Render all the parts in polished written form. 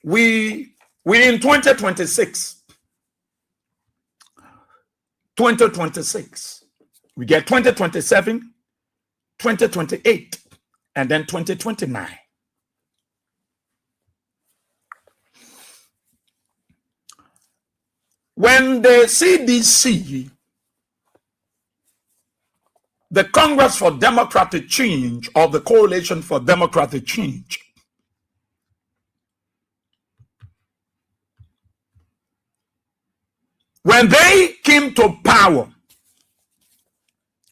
we in 2026. 2026. We get 2027, 2028, and then 2029. When the CDC, the Congress for Democratic Change, or the Coalition for Democratic Change, when they came to power,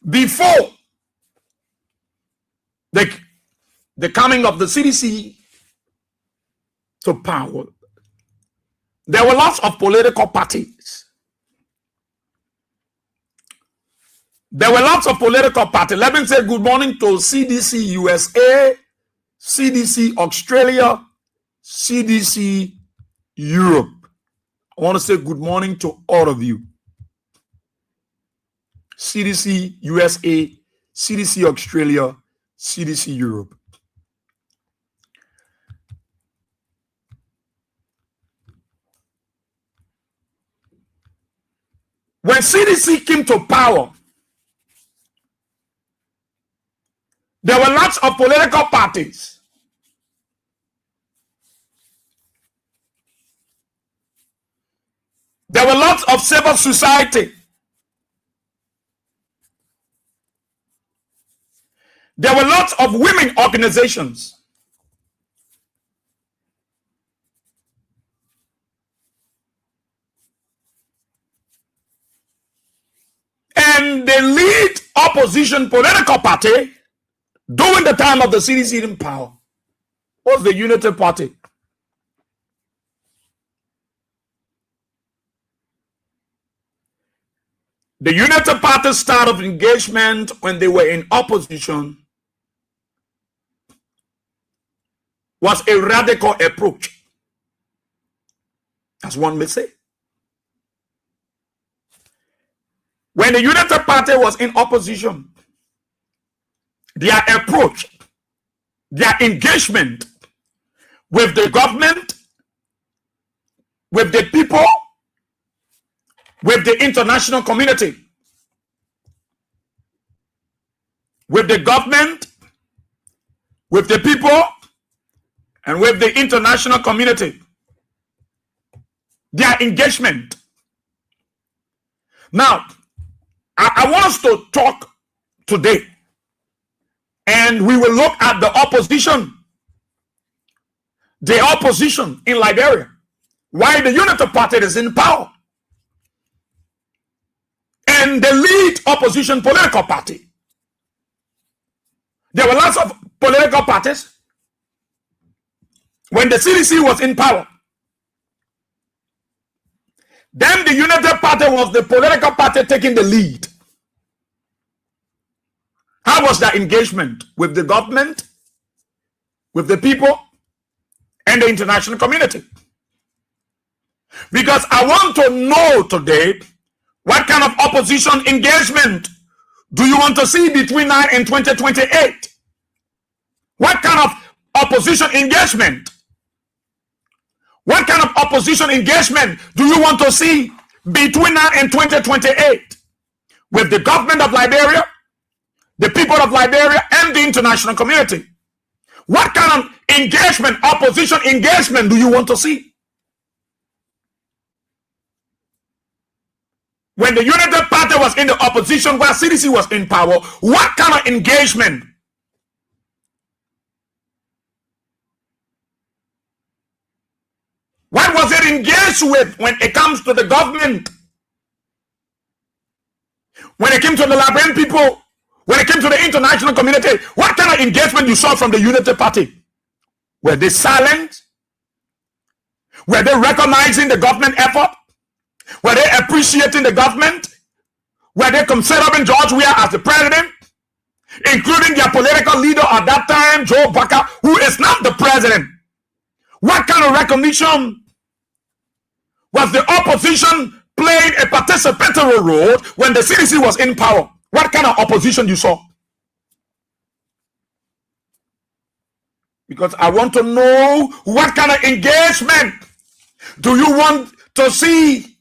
before the coming of the CDC to power, there were lots of political parties. There were lots of political parties. Let me say good morning to CDC USA, CDC Australia, CDC Europe. I want to say good morning to all of you. CDC USA, CDC Australia, CDC Europe. When CDC came to power, there were lots of political parties. There were lots of civil society. There were lots of women organizations. And the lead opposition political party during the time of the CDC in power was the Unity Party. The Unity Party start of engagement when they were in opposition was a radical approach, as one may say. When the Unity Party was in opposition, their approach, their engagement with the government, with the people, with the international community, with the government, with the people, and with the international community, their engagement. Now, I want us to talk today, and we will look at the opposition in Liberia, why the Unity Party is in power, and the lead opposition political party. There were lots of political parties when the CDC was in power. Then the Unity Party was the political party taking the lead. How was that engagement with the government, with the people, and the international community? Because I want to know today, what kind of opposition engagement do you want to see between now and 2028? What kind of opposition engagement? What kind of opposition engagement do you want to see between now and 2028 with the government of Liberia, the people of Liberia, and the international community? What kind of engagement, opposition engagement do you want to see? When the Unity Party was in the opposition, while CDC was in power, what kind of engagement? What was it engaged with when it comes to the government? When it came to the Liberian people, when it came to the international community, what kind of engagement you saw from the Unity Party? Were they silent? Were they recognizing the government effort? Were they appreciating the government? Were they considering George Weah as the president, including their political leader at that time, Joe Baka, who is not the president? What kind of recognition was the opposition playing a participatory role when the CDC was in power? What kind of opposition you saw? Because I want to know what kind of engagement do you want to see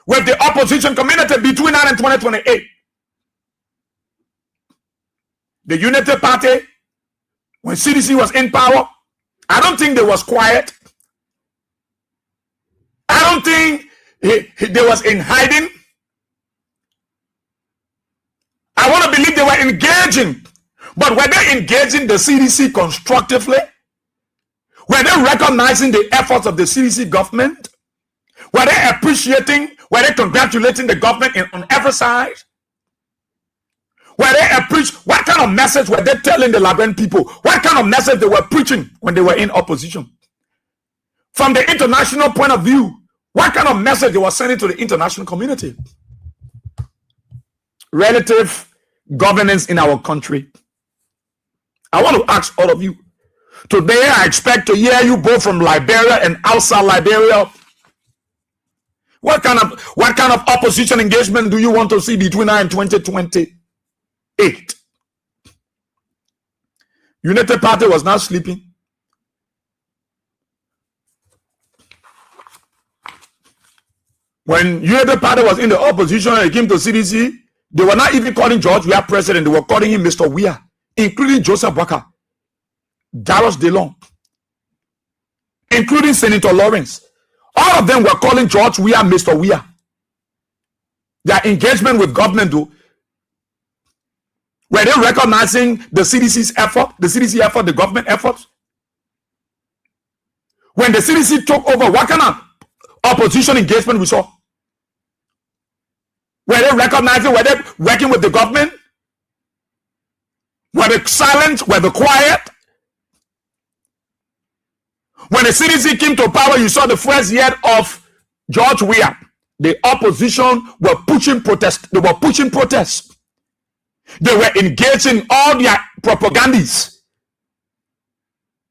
with the opposition community between now and 2028. The Unity Party, when CDC was in power, I don't think they was quiet. I don't think they was in hiding. I want to believe they were engaging. But were they engaging the CDC constructively? Were they recognizing the efforts of the CDC government? Were they appreciating, were they congratulating the government on every side? Were they what kind of message were they telling the Liberian people? What kind of message they were preaching when they were in opposition? From the international point of view, what kind of message they were sending to the international community? Relative governance in our country. I want to ask all of you. Today, I expect to hear you both from Liberia and outside Liberia. What kind of opposition engagement do you want to see between now and 2028? Unity Party was not sleeping. When Unity Party was in the opposition and it came to CDC, they were not even calling George Weah president. They were calling him Mr. Weah, including Joseph Boakai, Darius DeLong, including Senator Lawrence. All of them were calling George Weah Mr. Weah. Their engagement with government, though, were they recognizing the CDC's effort, the government efforts? When the CDC took over, what kind of opposition engagement we saw? Were they recognizing, were they working with the government? Were they silent? Were they quiet? When the CDC came to power, you saw the first year of George Weah. The opposition were pushing protests. They were pushing protests. They were engaging all their propagandists.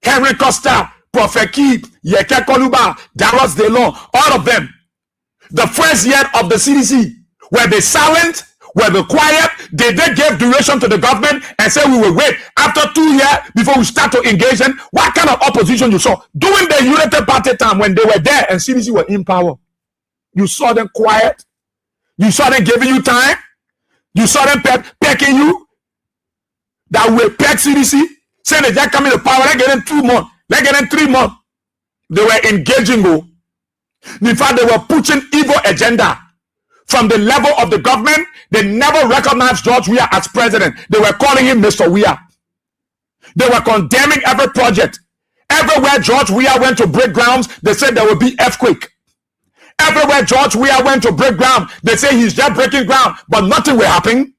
Henry Costa, Prophet Keep, Yeke Koluba, Darius DeLong, all of them. The first year of the CDC, were they silent? Were they quiet? Did they give duration to the government and say we will wait after 2 years before we start to engage in? What kind of opposition you saw? During the Unity Party time when they were there and CDC were in power, you saw them quiet? You saw them giving you time? You saw them pecking you? That will peck CDC? Saying that they're coming to power, they're getting 2 months, they're getting 3 months. They were engaging. In fact, they were pushing evil agenda. From the level of the government, they never recognized George Weah as president. They were calling him Mr. Weah. They were condemning every project. Everywhere George Weah went to break grounds, they said there will be earthquake. Everywhere George Weah went to break ground, they say he's just breaking ground, but nothing will happen.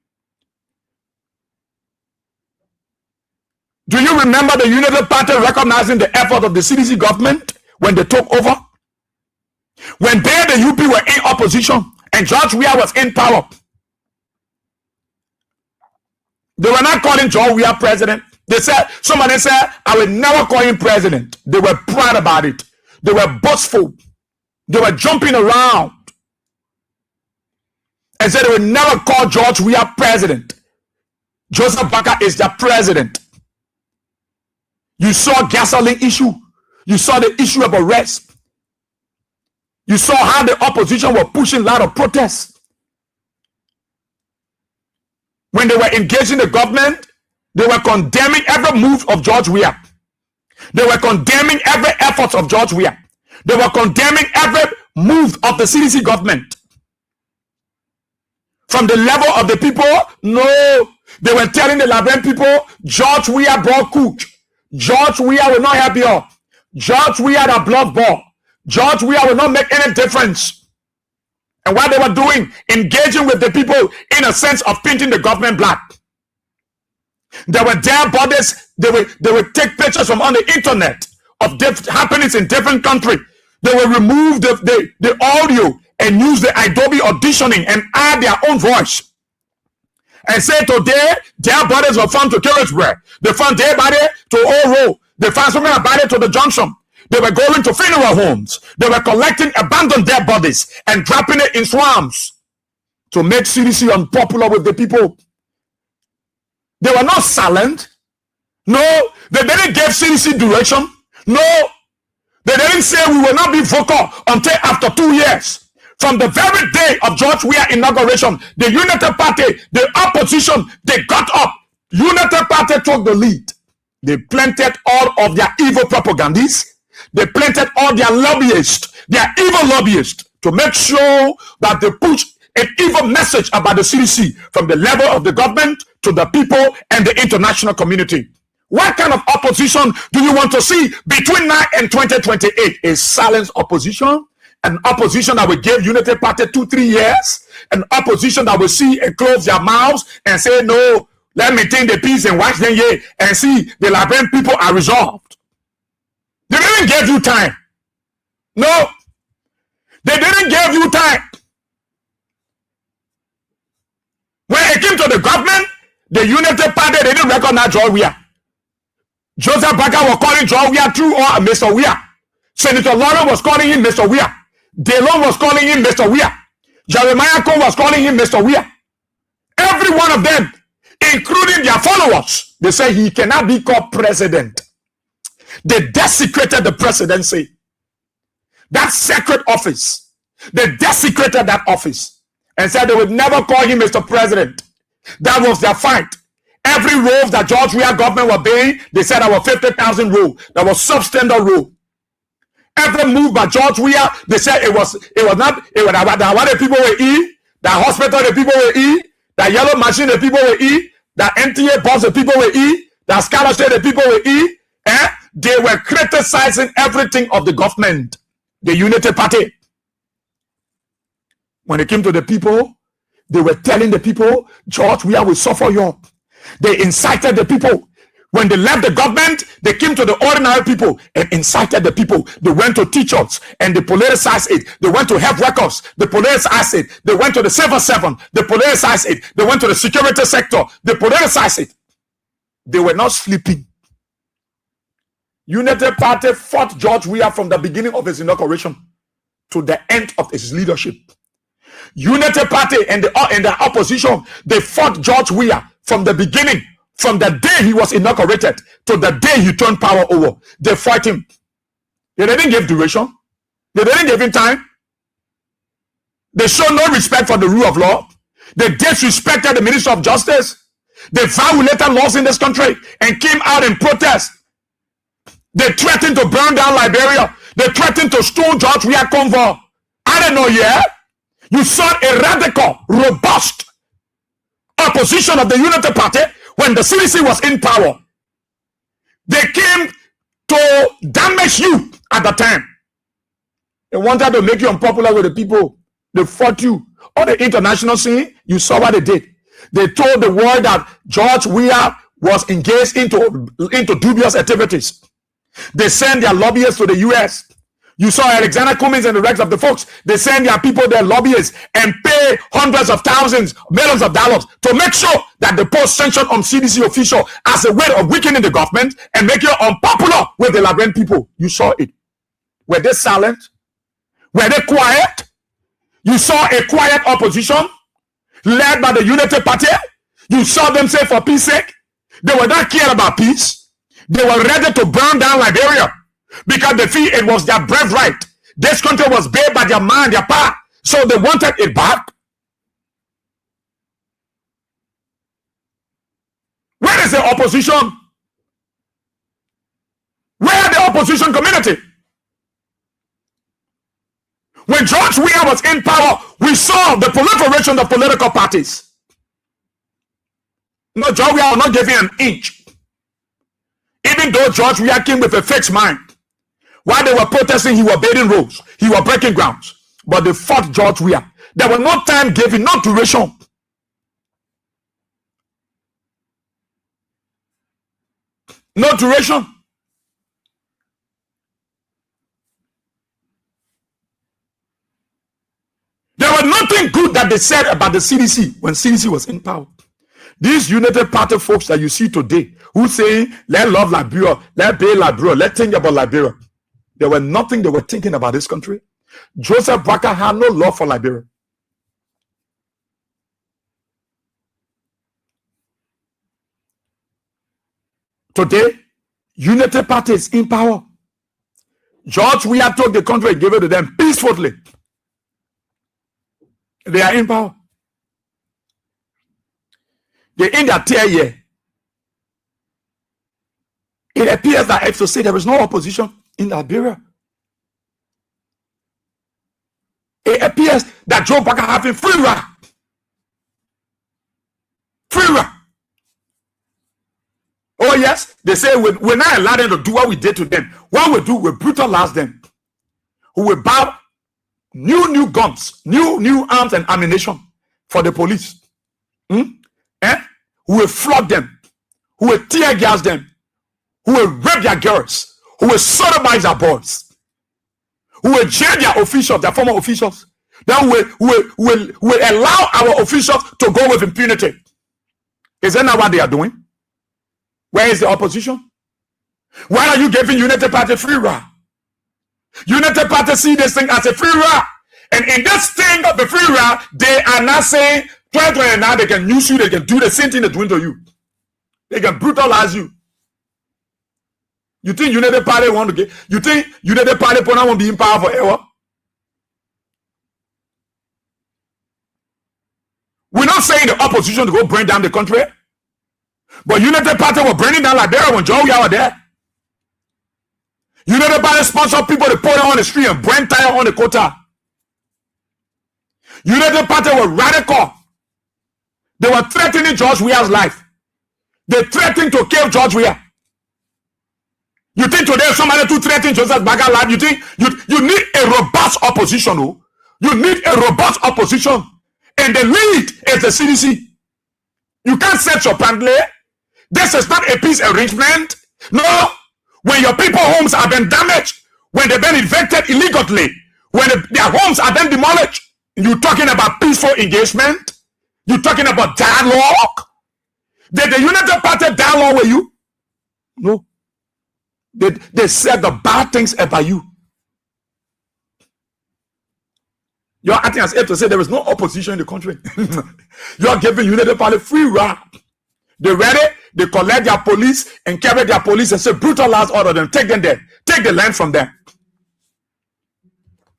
Do you remember the Unity Party recognizing the effort of the CDC government when they took over? When they, the UP, were in opposition and George Weah was in power, they were not calling George Weah president. They said, somebody said, I will never call him president. They were proud about it. They were boastful. They were jumping around and said they will never call George Weah president. Joseph Boakai is the president. You saw gasoline issue. You saw the issue of arrest. You saw how the opposition were pushing a lot of protests. When they were engaging the government, they were condemning every move of George Weah. They were condemning every effort of George Weah. They were condemning every move of the CDC government. From the level of the people, no. They were telling the Liberian people, George Weah brought cook. George Weah will not help you. George Weah the blood ball. George Weah will not make any difference. And what they were doing, engaging with the people in a sense of painting the government black. There were their bodies. They would take pictures from on the internet of happenings in different countries. They will remove the audio and use the Adobe auditioning and add their own voice. And say today, their bodies were found to Killisburg. They found their body to Oro. They found some body to the junction. They were going to funeral homes. They were collecting abandoned dead bodies and dropping it in swamps to make CDC unpopular with the people. They were not silent. No, they didn't give CDC direction. No, they didn't say we will not be vocal until after 2 years. From the very day of George Weah inauguration, the Unity Party, the opposition, they got up. Unity Party took the lead. They planted all of their evil propagandists. They planted all their lobbyists, their evil lobbyists, to make sure that they push an evil message about the CDC from the level of the government to the people and the international community. What kind of opposition do you want to see between now and 2028? A silent opposition? An opposition that will give Unity Party 2-3 years? An opposition that will see and close their mouths and say, no, let me maintain the peace and watch them here and see the Liberian people are resolved. They didn't give you time. No, they didn't give you time. When it came to the government, the Unity Party, they didn't recognize George Weah. Joseph Baker was calling George Weah through or Mr. Weah. Senator Lauren was calling him Mr. Weah. Delon was calling him Mr. Weah. Jeremiah Cole was calling him Mr. Weah. Every one of them, including their followers, they say he cannot be called president. They desecrated the presidency. That sacred office. They desecrated that office and said they would never call him Mr. President. That was their fight. Every role that George Weah government were paying, they said that was 50,000 role. That was substandard role. Every move by George Weah, they said it was not that what the people will eat, that hospital the people will eat, that yellow machine the people will eat, that NTA bus the people will eat, that scholarship the people will eat. They were criticizing everything of the government, the Unity Party. When it came to the people, they were telling the people, George Weah will suffer you. They incited the people. When they left the government, they came to the ordinary people and incited the people. They went to teachers and they politicized it. They went to health workers, they politicized it. They went to the civil servant, they politicized it. They went to the security sector, they politicized it. They were not sleeping. Unity Party fought George Weah from the beginning of his inauguration to the end of his leadership. Unity Party and the opposition, they fought George Weah from the beginning, from the day he was inaugurated to the day he turned power over. They fought him. They didn't give duration. They didn't give him time. They showed no respect for the rule of law. They disrespected the Minister of Justice. They violated laws in this country and came out in protest. They threatened to burn down Liberia. They threatened to stone George Weah convoy. I don't know yet. You saw a radical, robust opposition of the Unity Party when the CDC was in power. They came to damage you at the time. They wanted to make you unpopular with the people. They fought you. On the international scene, you saw what they did. They told the world that George Weah was engaged into dubious activities. They sent their lobbyists to the US. You saw Alexander Cummings and the rest of the folks. They send their people, their lobbyists, and pay hundreds of thousands, millions of dollars to make sure that the post sanction on CDC official as a way of weakening the government and making it unpopular with the Liberian people. You saw it. Were they silent? Were they quiet? You saw a quiet opposition led by the Unity Party. You saw them say, for peace sake, they were not caring about peace. They were ready to burn down Liberia because they feel it was their birthright. This country was built by their mind, their power, so they wanted it back. Where is the opposition? Where are the opposition community? When George Weah was in power, we saw the proliferation of political parties. No, George Weah was not giving an inch. Even though George Weah came with a fixed mind, while they were protesting, he was building roads, he was breaking grounds, but they fought George Weah. There was no time given, no duration. No duration. There was nothing good that they said about the CDC when CDC was in power. These Unity Party folks that you see today who say, let's love Liberia, let's pay Liberia, let's think about Liberia. There were nothing they were thinking about this country. Joseph Baker had no love for Liberia. Today, Unity Party is in power. George Weah took the country and gave it to them peacefully. They are in power. They're in their tier year. It appears that if to say there is no opposition in Liberia. It appears that Joe Parker having free run. Free run. Oh yes, they say we're not allowed them to do what we did to them. What we do, we brutalize them. We will buy new guns, new arms and ammunition for the police. We will flog them. We will tear gas them. We will rape their girls. We will sodomize their boys. We will jail their officials, their former officials. Then we will allow our officials to go with impunity. Is that not what they are doing? Where is the opposition? Why are you giving Unity Party free ride? Unity Party see this thing as a free ride. And in this thing of the free ride, they are not saying 2029 they can use you, they can do the same thing they're doing to you. They can brutalize you. You think Unity Party want to get, you think Unity Party won't be in power forever? We're not saying the opposition to go bring down the country. But Unity Party were burning down Liberia when Joe Weah was there. Unity Party sponsored people to put it on the street and burn tire on the quota. Unity Party were radical. They were threatening George Weah's life. They threatened to kill George Weah. You think today somebody to threaten Joseph Baga life? You think you need a robust opposition? Oh? You need a robust opposition. And the lead is the CDC. You can't set your plan. This is not a peace arrangement. No. When your people's homes have been damaged, when they've been evicted illegally, when their homes are then demolished, you're talking about peaceful engagement? You're talking about dialogue? Did the United Party dialogue with you? No. They said the bad things about you. You're acting as if to say there is no opposition in the country. You're giving United Party free ride. They ready? They collect their police and carry their police and say brutalize all of them. Take them there. Take the land from them.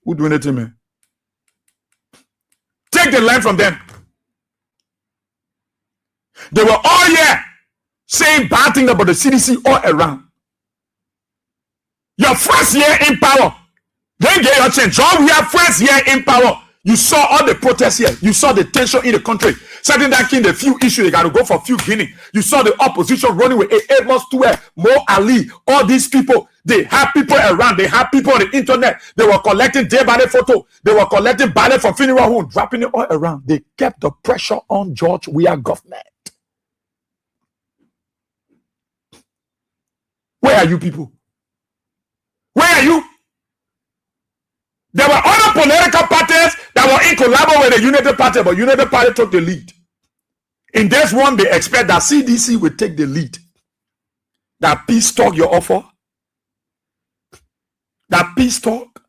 Who doing it to me? Take the land from them. They were all here saying bad things about the CDC all around. Your first year in power, then get your change. John, we are first year in power. You saw all the protests here. You saw the tension in the country. Certain that in the few issues, they got to go for few Guinea. You saw the opposition running with Amos Tuer, Mo Ali, all these people. They have people around. They have people on the internet. They were collecting day by day photo. They were collecting ballot from funeral home, dropping it all around. They kept the pressure on George Weah government. Where are you people? Where are you? There were other political parties that were in collaboration with the Unity Party, but Unity Party took the lead. In this one, they expect that CDC will take the lead. That peace talk you offer. That peace talk.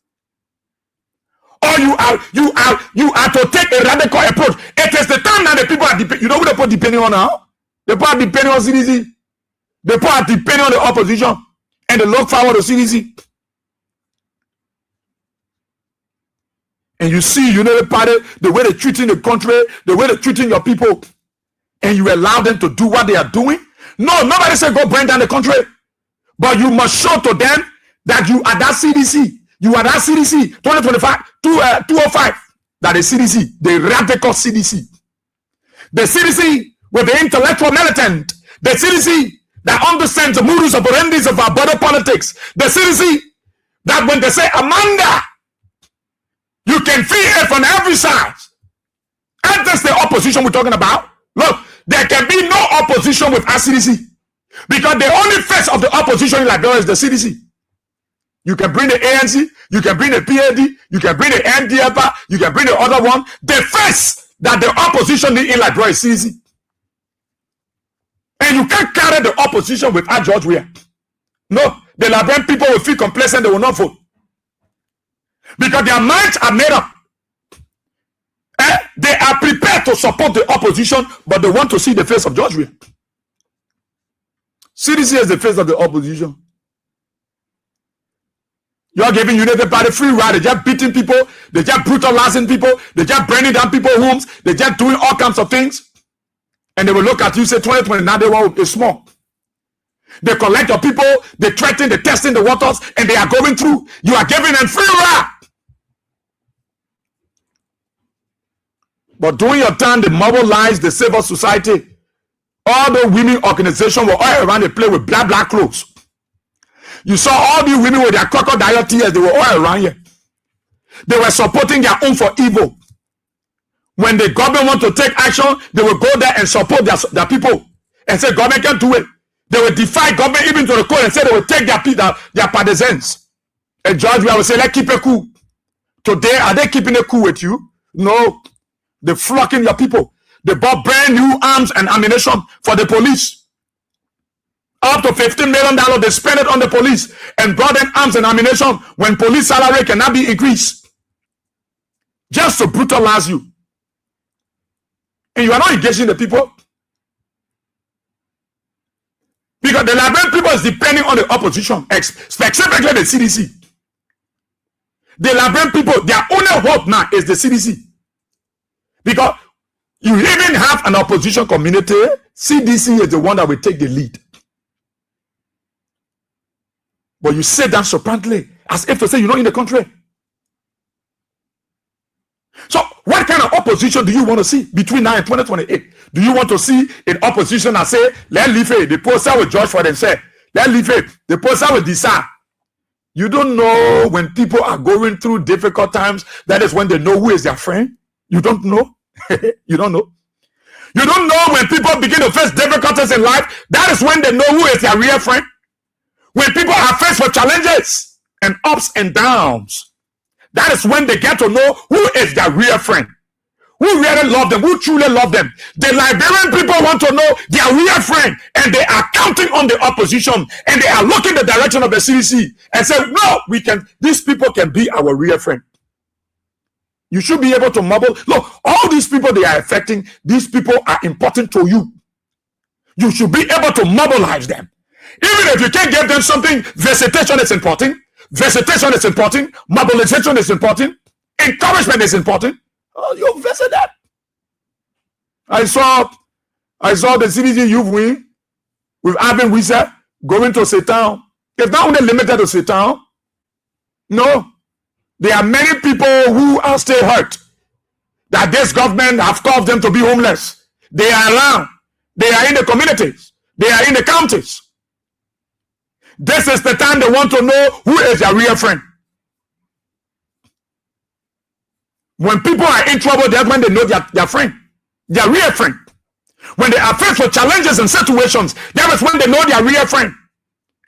Or you are to take a radical approach. It is the time that the people are depending. You know who they put depending on now? They put depending on CDC. They put depending on the opposition, and they look forward to CDC. And you see United Party, the way they're treating the country, the way they're treating your people, and you allow them to do what they are doing. No, nobody said go bring down the country. But you must show to them that you are that CDC. You are that CDC, 2025, 205. That is CDC, the radical CDC. The CDC with the intellectual militant. The CDC that understands the modus operandi of our border politics. The CDC that when they say Amanda, you can feel it from every side. And that's the opposition we're talking about. Look, there can be no opposition with our CDC. Because the only face of the opposition in Liberia is the CDC. You can bring the ANC, you can bring the PAD, you can bring the NDFA, you can bring the other one. The face that the opposition in Liberia is CDC. And you can't carry the opposition with our George Weah. No, the Liberian people will feel complacent, they will not vote. Because their minds are made up. They are prepared to support the opposition, but they want to see the face of George Weah. CDC is the face of the opposition. You are giving United Party free ride. They're just beating people. They're just brutalizing people. They're just burning down people's homes. They're just doing all kinds of things. And they will look at you and say 2029, they want is small. They collect your people. They threaten, they testing the waters, and they are going through. You are giving them free ride. But during your time, they mobilize the civil society. All the women organizations were all around the place with black clothes. You saw all the women with their crocodile tears. They were all around here. They were supporting their own for evil. When the government want to take action, they will go there and support their people and say government can't do it. They will defy government even to the court and say they will take their partisans. And George will say, let's keep it cool. Today, are they keeping it cool with you? No. They're flocking your people. They bought brand new arms and ammunition for the police. Up to $15 million, they spent it on the police and brought in arms and ammunition when police salary cannot be increased. Just to brutalize you. And you are not engaging the people. Because the Liberian people is depending on the opposition, specifically the CDC. The Liberian people, their only hope now is the CDC. Because you even have an opposition community, CDC is the one that will take the lead. But you say that soprantly, as if to say you're not in the country. So, what kind of opposition do you want to see between now and 2028? Do you want to see an opposition that say, let leave it, the poster with George Ford and say, let leave it, the poster with Disa? You don't know when people are going through difficult times, that is when they know who is their friend. You don't know. You don't know. You don't know when people begin to face difficulties in life, that is when they know who is their real friend. When people are faced with challenges and ups and downs, that is when they get to know who is their real friend, who really love them, who truly love them. The Liberian people want to know their real friend, and they are counting on the opposition, and they are looking the direction of the CDC and say, no, these people can be our real friend. You should be able to mobilize. Look, all these people they are affecting, these people are important to you. You should be able to mobilize them. Even if you can't give them something, visitation is important. Visitation is important. Mobilization is important. Encouragement is important. Oh, you visit that. I saw the CDC youth wing with Alvin Wisa going to Satan. It's not only limited to Satan. No. There are many people who are still hurt that this government have caused them to be homeless. They are around. They are in the communities. They are in the counties. This is the time they want to know who is their real friend. When people are in trouble, that's when they know their friend, their real friend. When they are faced with challenges and situations, that is when they know their real friend.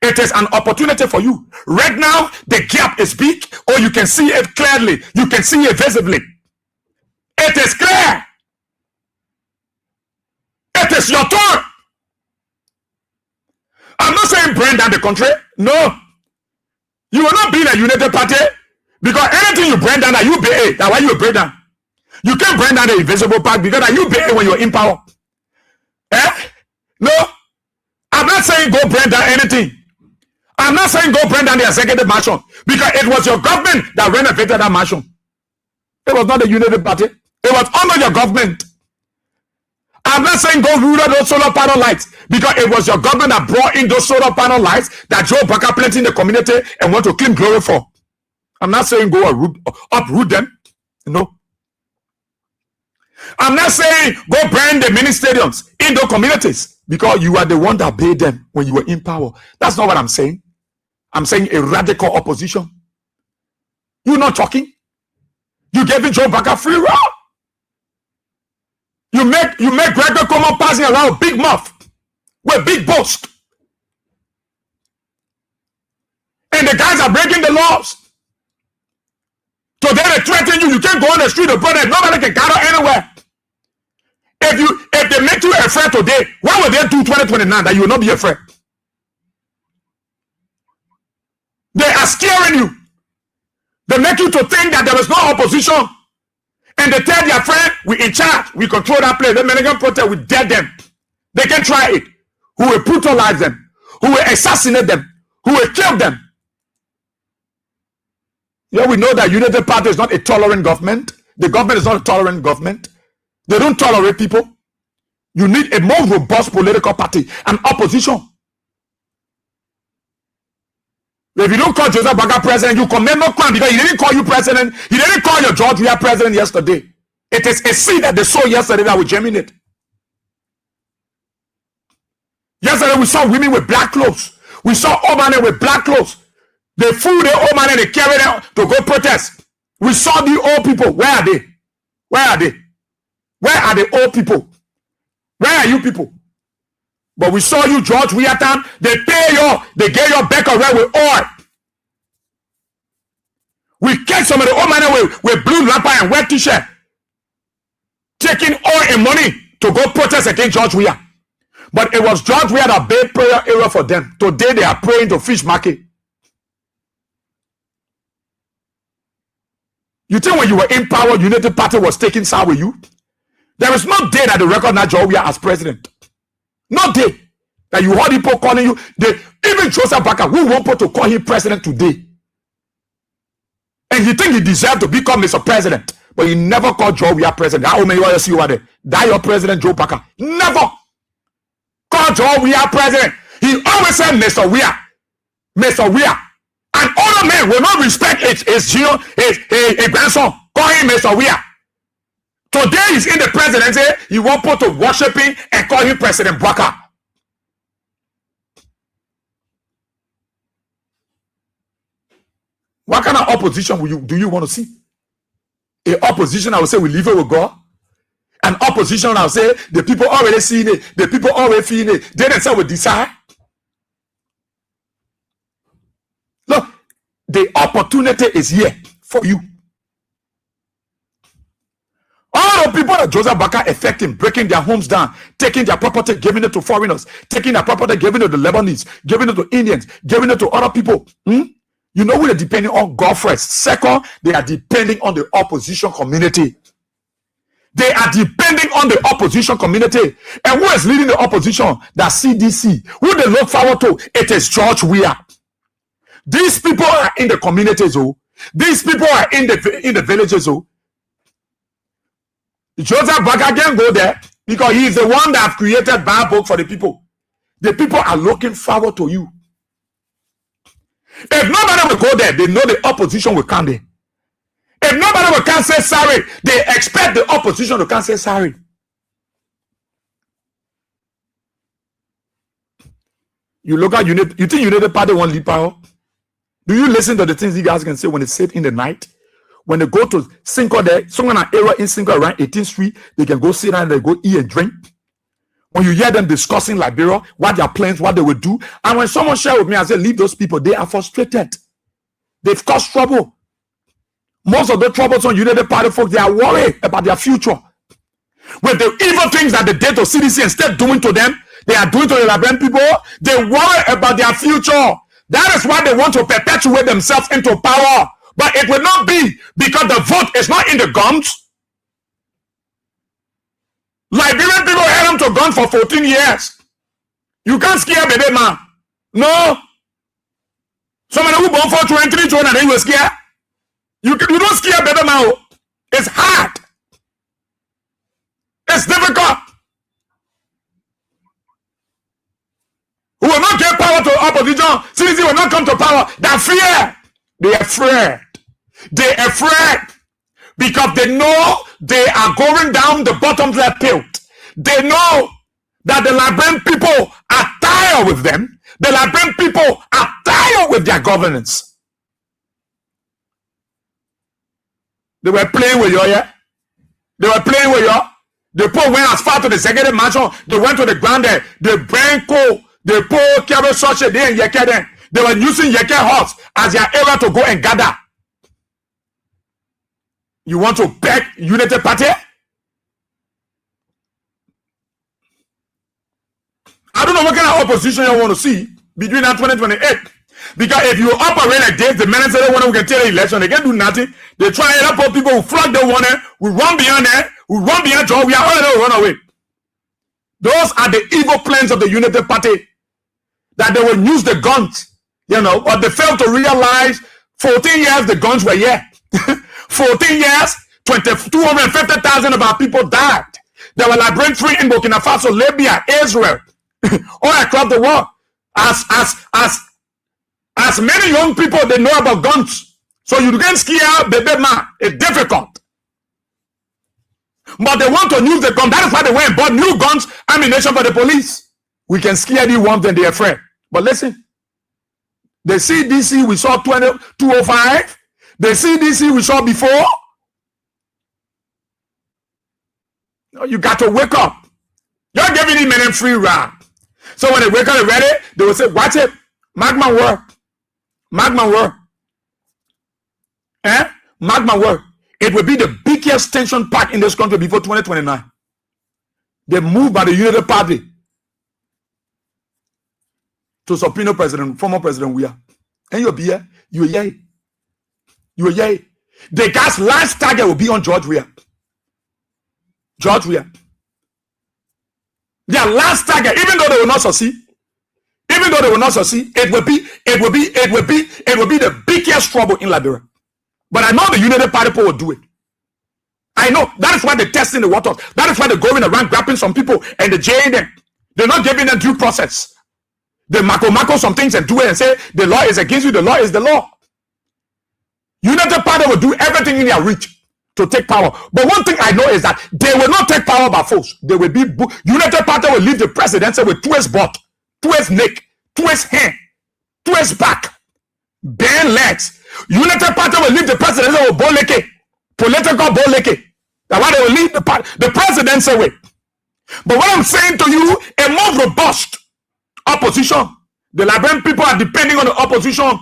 It is an opportunity for you. Right now, the gap is big, or you can see it clearly. You can see it visibly. It is clear. It is your turn. I'm not saying bring down the country. No. You will not be in a united party because anything you bring down, that you BA. That's why you bring down. You can't bring down the invisible part because that you BA when you're in power. No. I'm not saying go bring down anything. I'm not saying go bring down the executive mansion because it was your government that renovated that mansion. It was not the united party. It was under your government. I'm not saying go rule out those solar panel lights because it was your government that brought in those solar panel lights that Joe Baka planted in the community and want to claim glory for. I'm not saying go uproot them. No. I'm not saying go burn the mini stadiums in those communities because you are the one that paid them when you were in power. That's not what I'm saying. I'm saying a radical opposition. You're not talking. You gave Joe Baka free roll. You make Gregor Como passing around big mouth with big boast. And the guys are breaking the laws. So they threaten you. You can't go on the street of brother. Nobody can gather anywhere. If they make you afraid today, what will they do 2029 that you will not be afraid? They are scaring you. They make you to think that there is no opposition. And they tell their friend, we in charge, we control that place. The American protest, we dead them. They can try it. Who will brutalize them? who will assassinate them, who will kill them. Yeah, we know that United Party is not a tolerant government. The government is not a tolerant government. They don't tolerate people. You need a more robust political party, an opposition. If you don't call Joseph Boakai president, you commit no crime because he didn't call you president. He didn't call your George Weah president yesterday. It is a seed that they sowed yesterday that will germinate. Yesterday we saw women with black clothes. We saw old men with black clothes. They fooled the old man and they carried them to go protest. We saw the old people. Where are they? Where are they? Where are the old people? Where are you people? But we saw you, George Weah time. They gave your back away with oil. We catch some of the old men with blue lapper and white t-shirt, taking oil and money to go protest against George Weah. But it was George Weah that made prayer area for them. Today they are praying to fish market. You think when you were in power, United Party was taking side with you? There is no day that they recognize George Weah as president. No day that you heard people calling you. Even Joseph Boakai, who want to call him president today. And he think he deserved to become Mr. President. But he never called George Weah president. How many you see over there? That your president, Joe Boakai. Never called George Weah president. He always said Mr. Weah. Mr. Weah. And other men will not respect his grandson. Call him Mr. Weah. Today he's in the presidency. He won't put to worship him and call him President Boakai. What kind of opposition do you want to see? An opposition I will say we live it with God. An opposition I will say the people already seeing it. The people already feeling it. They themselves will decide. Look, the opportunity is here for you. All the people that Joseph Boakai affecting, breaking their homes down, taking their property, giving it to foreigners, taking their property, giving it to the Lebanese, giving it to Indians, giving it to other people. You know who they're depending on? God first. Second, they are depending on the opposition community. They are depending on the opposition community. And who is leading the opposition? That CDC. Who they look forward to? It is George Weah. These people are in the communities. These people are in the villages. Joseph Boakai can go there because he is the one that created Bible for the people. The people are looking forward to you. If nobody will go there, they know the opposition will come there. If nobody will come say sorry, they expect the opposition to come say sorry. You look at you think United Party won't lead power? Do you listen to the things you guys can say when they sit in the night? When they go to Cinco there, someone an area in Cinco around 18th Street, they can go sit down and they go eat and drink. When you hear them discussing Liberia, what their plans, what they will do, and when someone share with me, I say, leave those people. They are frustrated. They've caused trouble. Most of the troubles on United Party folks, they are worried about their future. With the evil things that they did to CDC instead doing to them, they are doing to the Liberian people. They worry about their future. That is why they want to perpetuate themselves into power. But it will not be because the vote is not in the guns. Liberian people held them to guns for 14 years. You can't scare baby man. No. Somebody who born for 23 children and then you scare. You don't scare baby man. It's hard. It's difficult. Who will not get power to opposition. CDC will not come to power. That fear. They are afraid. They are afraid because they know they are going down the bottomless pit. They know that the Liberian people are tired with them. The Liberian people are tired with their governance. They were playing with you, yeah? They were playing with you. The poor went as far to the executive mansion. They went to the ground there. They bring coal. They poor carry such a day in Yeke then. They were using Yeke horse as their area to go and gather. You want to beg United Party? I don't know what kind of opposition you want to see between now 2028. Because if you operate like this, the men say they want to get the election, they can't do nothing. They try to help people who flock the one, who run beyond there, who run beyond George. We are all run away. Those are the evil plans of the United Party. that they will use the guns, but they failed to realize 14 years the guns were here. 14 years, 250,000 of our people died. There were laboratories in Burkina Faso, Libya, Israel, all across the world. As many young people, they know about guns. So you can scare baby man. It's difficult. But they want to use the gun. That is why they went and bought new guns, ammunition for the police. We can scare the ones and they're afraid. But listen, the CDC we saw 205. The CDC we saw before. You got to wake up. You're giving them men free ride. So when they wake up and ready, they will say, watch it. Mark my word. Mark my word. Mark my word. It will be the biggest tension pack in this country before 2029. They moved by the Unity Party to subpoena former President Weah. And you'll be here. You yay. You yay. The guy's last target will be on George Weah. George Weah. Their last target, even though they will not succeed, it will be the biggest trouble in Liberia. But I know the Unity Party people will do it. I know. That is why they're testing the waters. That is why they're going around grabbing some people and they're jailing them. They're not giving them due process. They macro some things and do it and say the law is against you, the law is the law. Unity Party will do everything in their reach to take power. But one thing I know is that they will not take power by force. They will be Unity Party will leave the presidency with 2 his butt, 2 his neck, 2 his hand, 2 his back, bare legs. Unity Party will leave the presidency with boleke, political boleke. That's why they will leave the presidency with. But what I'm saying to you, a more robust opposition. The Liberian people are depending on the opposition,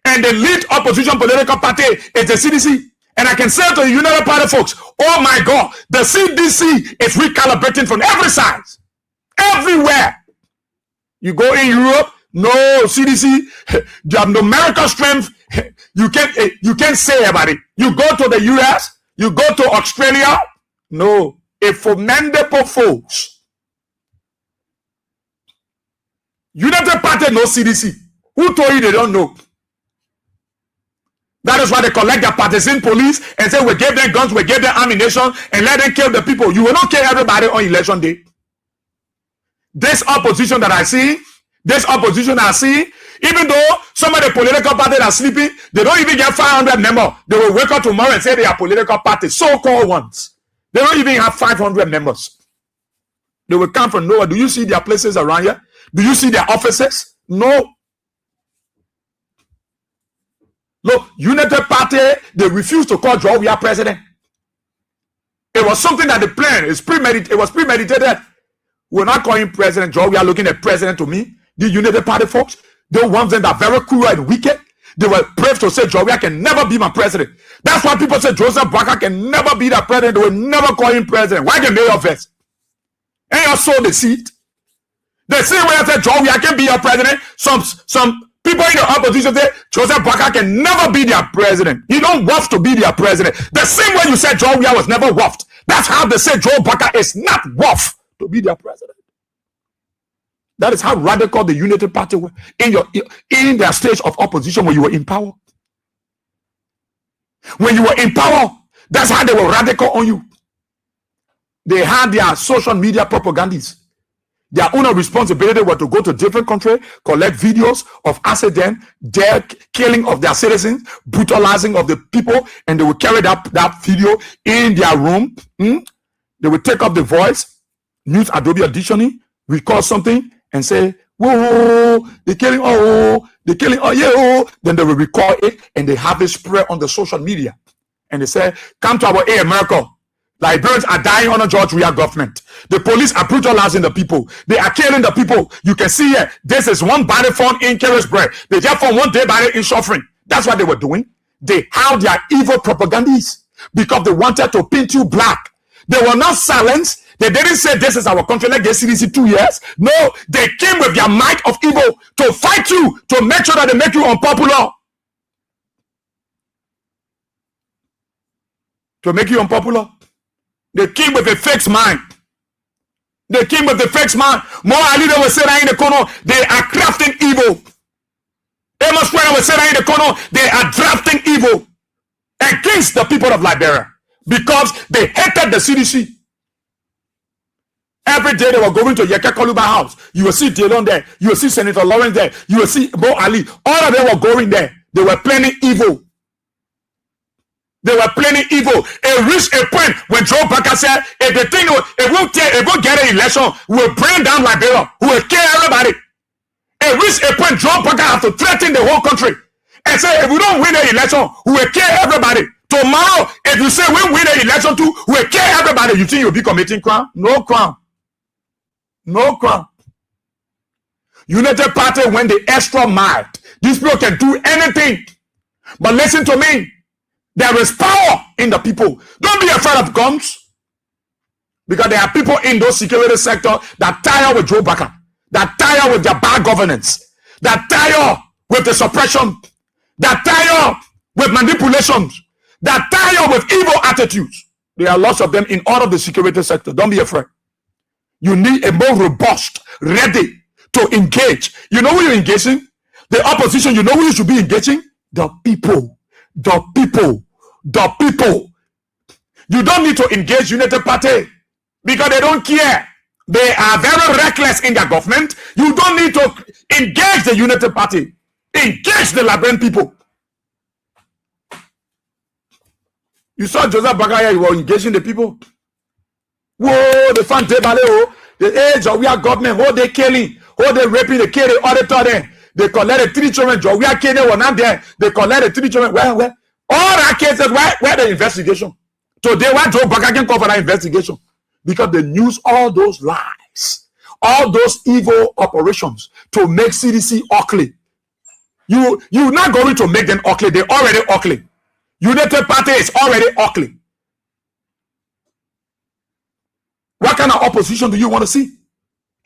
and the lead opposition political party is the CDC. And I can say to the United Party folks, oh my God, the CDC is recalibrating from every side, everywhere. You go in Europe, no CDC, you have numerical strength. You can't say about it. You go to the US, you go to Australia, no, a formidable folks. United Party, no CDC. Who told you they don't know? That is why they collect their partisan police and say we gave them guns, we gave them ammunition, and let them kill the people. You will not kill everybody on election day. This opposition that I see, even though some of the political parties are sleeping, they don't even get 500 members. They will wake up tomorrow and say they are political parties, so-called ones. They don't even have 500 members. They will come from nowhere. Do you see their places around here? Do you see their offices? No. Look, United Party, they refused to call George Weah president. It was something that they planned. It was premeditated. We're not calling president. George Weah looking at president to me. The United Party folks, they ones that are very cruel and wicked. They were brave to say George Weah can never be my president. That's why people say Joseph Boakai can never be the president. They will never call him president. Why the mayor first? And you sow the seed. The same way I said George Weah can be your president. Some people in the opposition say Joseph Boakai can never be their president. He don't worth to be their president. The same way you said George Weah was never worth. That's how they say Joe Boakai is not worth to be their president. That is how radical the Unity Party were in their stage of opposition when you were in power. When you were in power, that's how they were radical on you. They had their social media propagandists. Their own responsibility was to go to different countries, collect videos of accident, their killing of their citizens, brutalizing of the people, and they would carry that video in their room. They would take up the voice, use Adobe Auditioning, record something, and say, whoa, they're killing, oh, yeah, oh. Then they will record it, and they have it spread on the social media. And they say, come to our air, America. Liberians are dying under George Weah government. The police are brutalizing the people. They are killing the people. You can see here, this is one body found in Carisbrooke. They just found one dead body in Suffering. That's what they were doing. They held their evil propagandists because they wanted to paint you black. They were not silenced. They didn't say this is our country, let's get CDC 2 years. No, they came with their might of evil to fight you, to make sure that they make you unpopular. To make you unpopular. They came with a fixed mind. They came with the fake man. More Ali, they were saying in the corner, they are crafting evil. Amos Prayer was saying in the corner, they are drafting evil against the people of Liberia because they hated the CDC. Every day they were going to Yeke Koluba house. You will see Dylan there. You will see Senator Lawrence there. You will see Mo Ali. All of them were going there. They were planning evil. They were planning evil. It reached a point when Joe Baka said, if the thing, if we'll get an election, we'll bring down Liberia. We'll kill everybody. It reached a point Joe Baka have to threaten the whole country and say, if we don't win the election, we will kill everybody. Tomorrow, if you say we win the election too, we'll kill everybody. You think you'll be committing crime? No crime. No crime. United Party went the extra mile. These people can do anything. But listen to me. There is power in the people. Don't be afraid of guns. Because there are people in those security sector that tire with Joe Baka, that tire with their bad governance, that tire with the suppression, that tire with manipulations, that tire with evil attitudes. There are lots of them in all of the security sector. Don't be afraid. You need a more robust, ready to engage. You know who you're engaging? The opposition. You know who you should be engaging? The people. The people. The people. You don't need to engage United Party because they don't care. They are very reckless in their government. You don't need to engage the United Party. Engage the Liberian people. You saw Joseph Bagaya, you were engaging the people. Whoa, the fan table, the age of we are government, oh, they killing, oh, they raping, they killing, all the time. They collect the 3 children, we are killing one there. They collect the 3 children. Where? All our cases, where the investigation? Today, why Joe Baka can cover that investigation? Because they use all those lies, all those evil operations to make CDC ugly. You're not going to make them ugly. They're already ugly. United Party is already ugly. What kind of opposition do you want to see?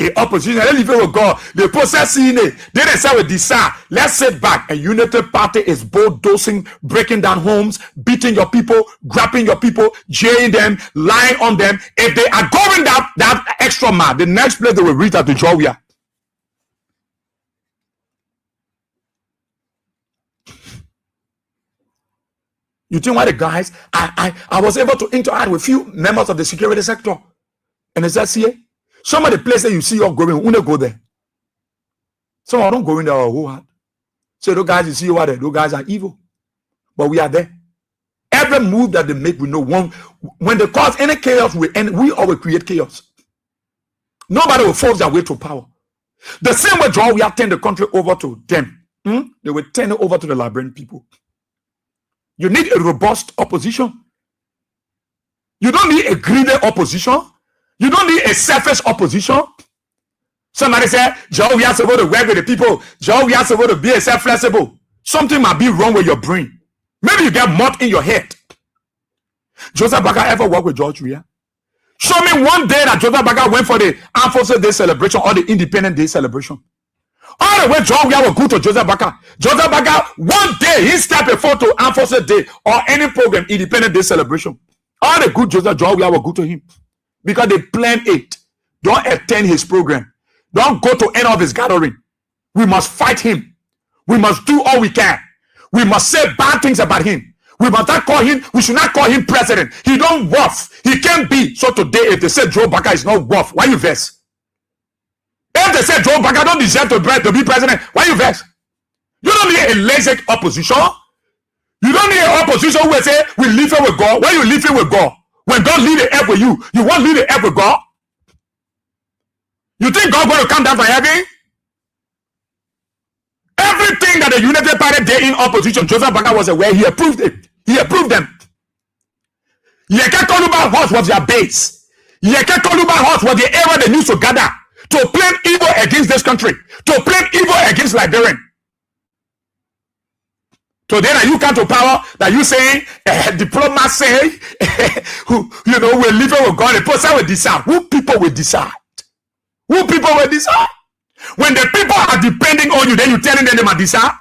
A opposition, they live with God. They process in it. They say with desire. Let's sit back. A United Party is bulldozing, breaking down homes, beating your people, grabbing your people, jailing them, lying on them. If they are going that extra mile, the next place they will reach at the Georgia. You think why the guys? I was able to interact with few members of the security sector. And it's that see, some of the places you see you're going, who go there? Some don't go in there who had. So those guys you see over there, those guys are evil. But we are there. Every move that they make, we know when they cause any chaos, we always create chaos. Nobody will force their way to power. The same way John, we have turned the country over to them. They will turn it over to the Liberian people. You need a robust opposition. You don't need a greedy opposition. You don't need a selfish opposition. Somebody said, Joe, we are supposed to work with the people. Joe, we are supposed to be a self-flexible. Something might be wrong with your brain. Maybe you get mud in your head. Joseph Baka ever worked with George Weah? Show me one day that Joseph Baka went for the Armed Forces Day celebration or the Independence Day celebration. All the way John Weah will go to Joseph Baka. Joseph Baka, one day he stepped a photo Armed Forces Day or any program, Independence Day celebration. All the good Joseph John Weah will go to him. Because they plan it. Don't attend his program. Don't go to any of his gathering. We must fight him. We must do all we can. We must say bad things about him. We must not call him, we should not call him president. He don't worth. He can't be. So today, if they say Joe Baka is not worth, why you vex? If they say Joe Baka don't deserve to be president, why you vex? You don't need a lazy opposition. You don't need an opposition who will say, we live it with God. Why you live it with God? When God lead the earth with you, you won't lead the earth with God? You think God going to come down from heaven? Everything that the United Party did in opposition, Joseph Baka was aware. He approved it. He approved them. Yeke Koluba House was their base. Yeke Koluba House was the area they used to gather to plan evil against this country, to plan evil against Liberian. So then you come to power that you saying diplomacy, we're living with God. The person will decide. Who people will decide? Who people will decide? When the people are depending on you, then you telling them they must decide.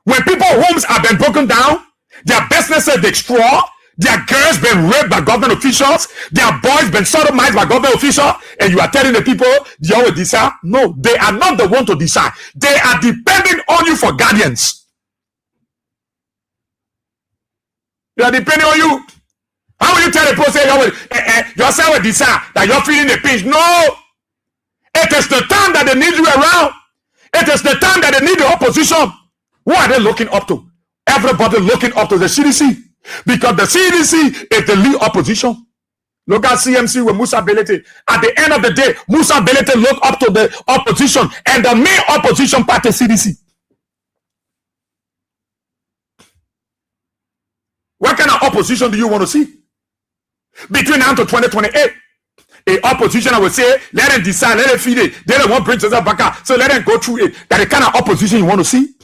When people's homes have been broken down, their businesses destroyed, Their girls been raped by government officials. Their boys been sodomized by government officials. And you are telling the people, they always decide? No, they are not the one to decide. They are depending on you for guardians. They are depending on you. How will you tell the people, say, yourself will decide that you're feeling the pinch? No. It is the time that they need you around. It is the time that they need the opposition. Who are they looking up to? Everybody looking up to the CDC. Because the CDC is the lead opposition. Look at CMC with Musa Belete. At the end of the day, Musa Belete looked up to the opposition and the main opposition party, CDC. What kind of opposition do you want to see? Between now to 2028, a opposition, I would say, let them decide, let them feed it. They don't want to bring Joseph Baka, so let them go through it. That the kind of opposition you want to see?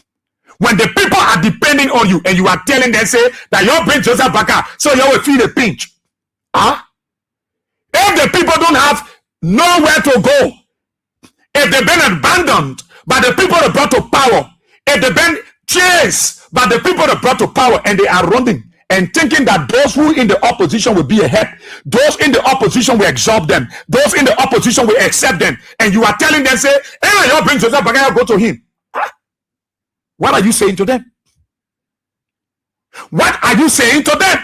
When the people are depending on you and you are telling them, say, that you'll bring Joseph Baka, so you will feed a pinch. Huh? If the people don't have nowhere to go, if they've been abandoned by the people that brought to power, if they've been chased by the people that brought to power and they are running and thinking that those who in the opposition will be ahead, those in the opposition will exalt them, those in the opposition will accept them, and you are telling them, say, hey, you'll bring Joseph Baka, go to him. Huh? What are you saying to them? What are you saying to them?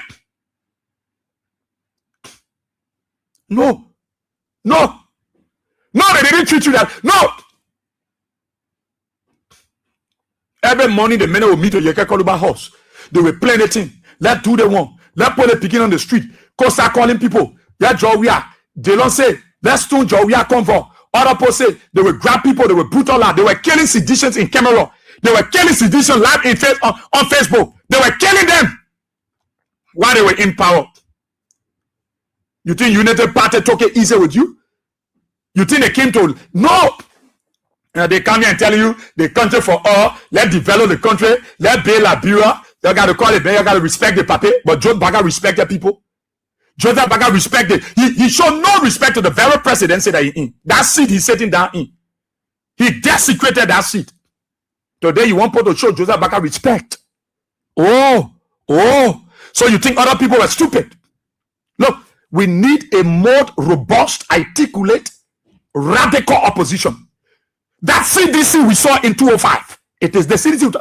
No. No. No, they didn't treat you that. No. Every morning, the men will meet at Yeke Koluba house. They will play anything. Let's do the one. Let's put a picking on the street. Go start calling people. Yeah, Jowia. They don't say, let's do Jowia convo. Other people say, they will grab people. They will brutalize. They were killing seditions in Cameroon. They were killing sedition live on Facebook. They were killing them while they were in power. You think United Party took it easy with you? You think they came to... No! They come here and tell you the country for all. Let's develop the country. Let's build Liberia. You got to call it, then you got to respect the party. But Joseph Baka respected people. Joseph Baka respected. He showed no respect to the very presidency that he's in. That seat he's sitting down in. He desecrated that seat. Today you want people to show Joseph Baka respect. Oh. So you think other people are stupid? Look, we need a more robust, articulate, radical opposition. That CDC we saw in 2005. It is the CDC.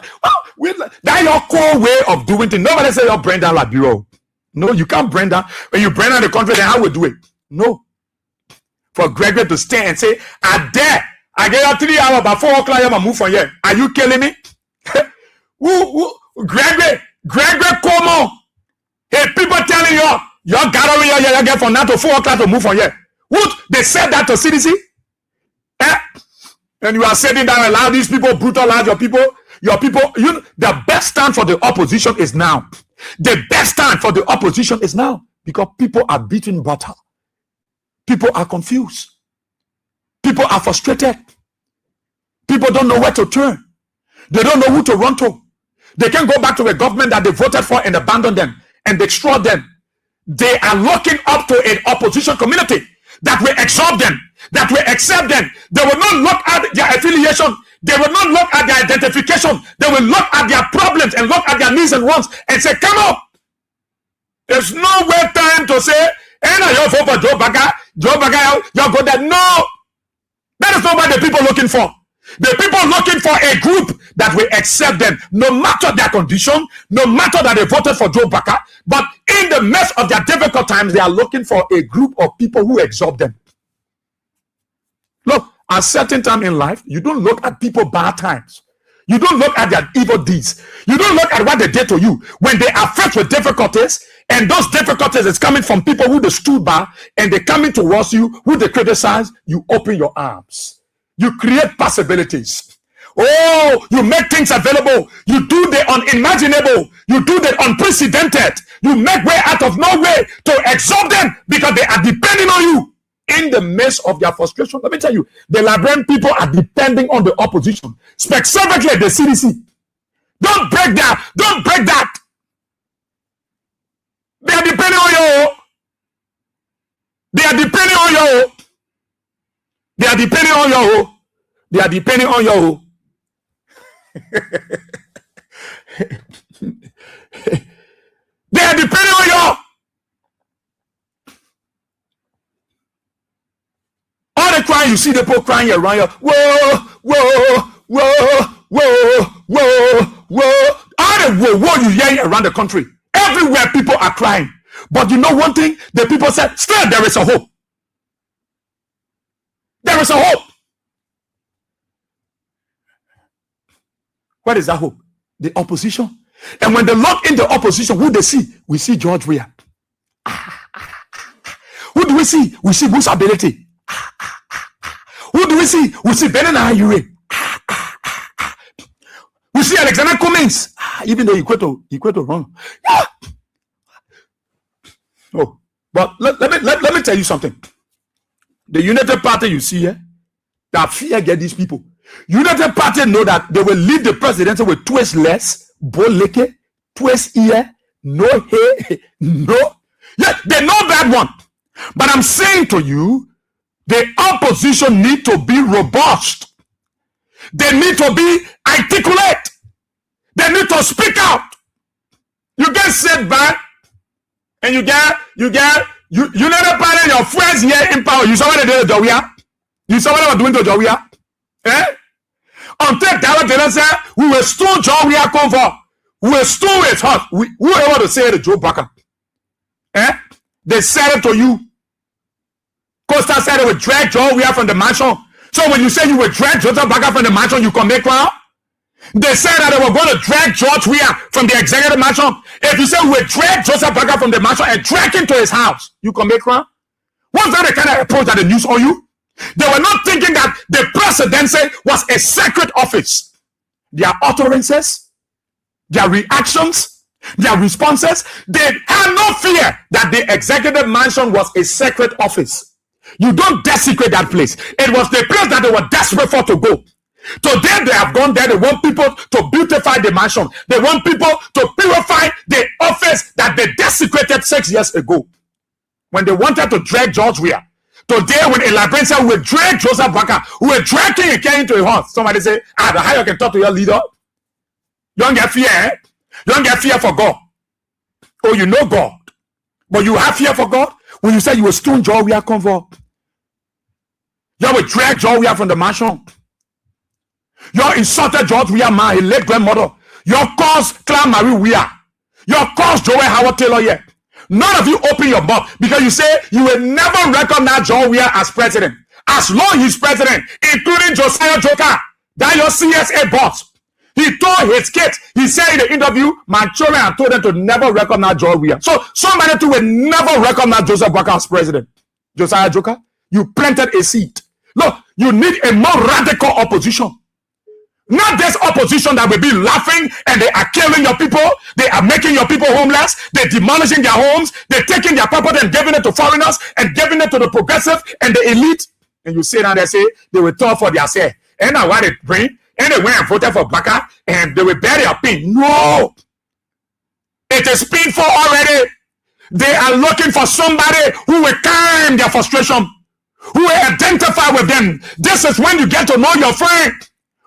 That's your core way of doing things. Nobody say you're bring down Liberia. No, you can't bring down. When you bring down the country, then how we do it? No. For Gregory to stand and say, I dare. I get you 3 hours, by 4 o'clock, I'm move from here. Are you killing me? Gregory, come on. Hey, people telling you, you're gathering here, you get from now to 4 o'clock to move from here. What? They said that to CDC? And you are sitting down and allow these people brutalize your people. The best time for the opposition is now. The best time for the opposition is now. Because people are beating butter. People are confused. People are frustrated. People don't know where to turn. They don't know who to run to. They can't go back to a government that they voted for and abandon them and destroy them. They are looking up to an opposition community that will exalt them, that will accept them. They will not look at their affiliation. They will not look at their identification. They will look at their problems and look at their needs and wants and say, come on. There's no way time to say, hey, now you're for Joe Baka, you're good at. No. That is not what the people are looking for. The people are looking for a group that will accept them, no matter their condition, no matter that they voted for Joe Baka. But in the midst of their difficult times, they are looking for a group of people who exalt them. Look, at a certain time in life, you don't look at people bad times. You don't look at their evil deeds. You don't look at what they did to you. When they are faced with difficulties, and those difficulties is coming from people who they stood by, and they're coming towards you, who they criticize, you open your arms. You create possibilities. Oh, you make things available. You do the unimaginable. You do the unprecedented. You make way out of no way to exalt them because they are depending on you in the midst of their frustration. Let me tell you, the Liberian people are depending on the opposition, specifically the CDC. Don't break that. Don't break that. They are depending on you. They are depending on you. They are depending on you. They are depending on you. They are depending on you. crying, you see the people crying around you. Whoa, whoa, whoa, whoa, whoa, whoa. All the whoa you hear around the country. Everywhere people are crying. But you know one thing? The people said, still there is a hope. There is a hope. What is that hope? The opposition. And when they look in the opposition, who they see? We see George Weah. Who do we see? We see Musa Belete. Who do we see? We see Benin Ayure. We see Alexander Cummings. Even though he quit to run. Yeah. Oh, but let me tell you something. The United Party you see here, that fear get these people. United Party know that they will leave the presidency with twice less, boleke, twice ear, no hair, no. Yeah, they know that one. But I'm saying to you, the opposition need to be robust. They need to be articulate. They need to speak out. You get set back, and you get United Party, your friends here in power. You saw what they did to Jawia? You saw what they were doing to Jawia? Eh? Until Taylor said, we will stone Jawia come for. We will stone his heart. Whoever to say it to Joe Baker. Eh? They said it to you. Costa said they would drag Jawia from the mansion. So when you say you would drag Joseph Baker from the mansion, you can make one. They said that they were going to drag George Weah from the executive mansion. If you say we will drag Joseph Baker from the mansion and drag him to his house, you can make one. Was that the kind of approach that the news on you? They were not thinking that the presidency was a sacred office. Their utterances, their reactions, their responses, they had no fear that the executive mansion was a sacred office. You don't desecrate that place. It was the place that they were desperate for to go. Today they have gone there. They want people to beautify the mansion. They want people to purify the office that they desecrated 6 years ago. When they wanted to drag George Weah. Today when a librarian said we will drag Joseph Baker, we will drag him and carry him to a horse. Somebody say, the higher you can talk to your leader. You don't get fear, eh? You don't get fear for God. Oh, you know God. But you have fear for God? When you say you will stone George Weah come for. You will drag George Weah from the mansion. You insulted George Weah, man, his late grandmother. You caused Claire Marie Weah. You caused Joel Howard Taylor here. None of you open your mouth because you say you will never recognize George Weah as president. As long he's president, including Josiah Joker, that your CSA boss. He told his kids, he said in the interview, my children have told them to never recognize George Weah. So somebody too will never recognize Joseph Baker as president. Josiah Joker, you planted a seed. Look, you need a more radical opposition. Not this opposition that will be laughing and they are killing your people. They are making your people homeless. They're demolishing their homes. They're taking their property and giving it to foreigners and giving it to the progressive and the elite. And you say now they say they will talk for their say. And now what they bring, and they went and voted for Baker and they will bear their pain. No. It is painful already. They are looking for somebody who will calm their frustration, who will identify with them. This is when you get to know your friend.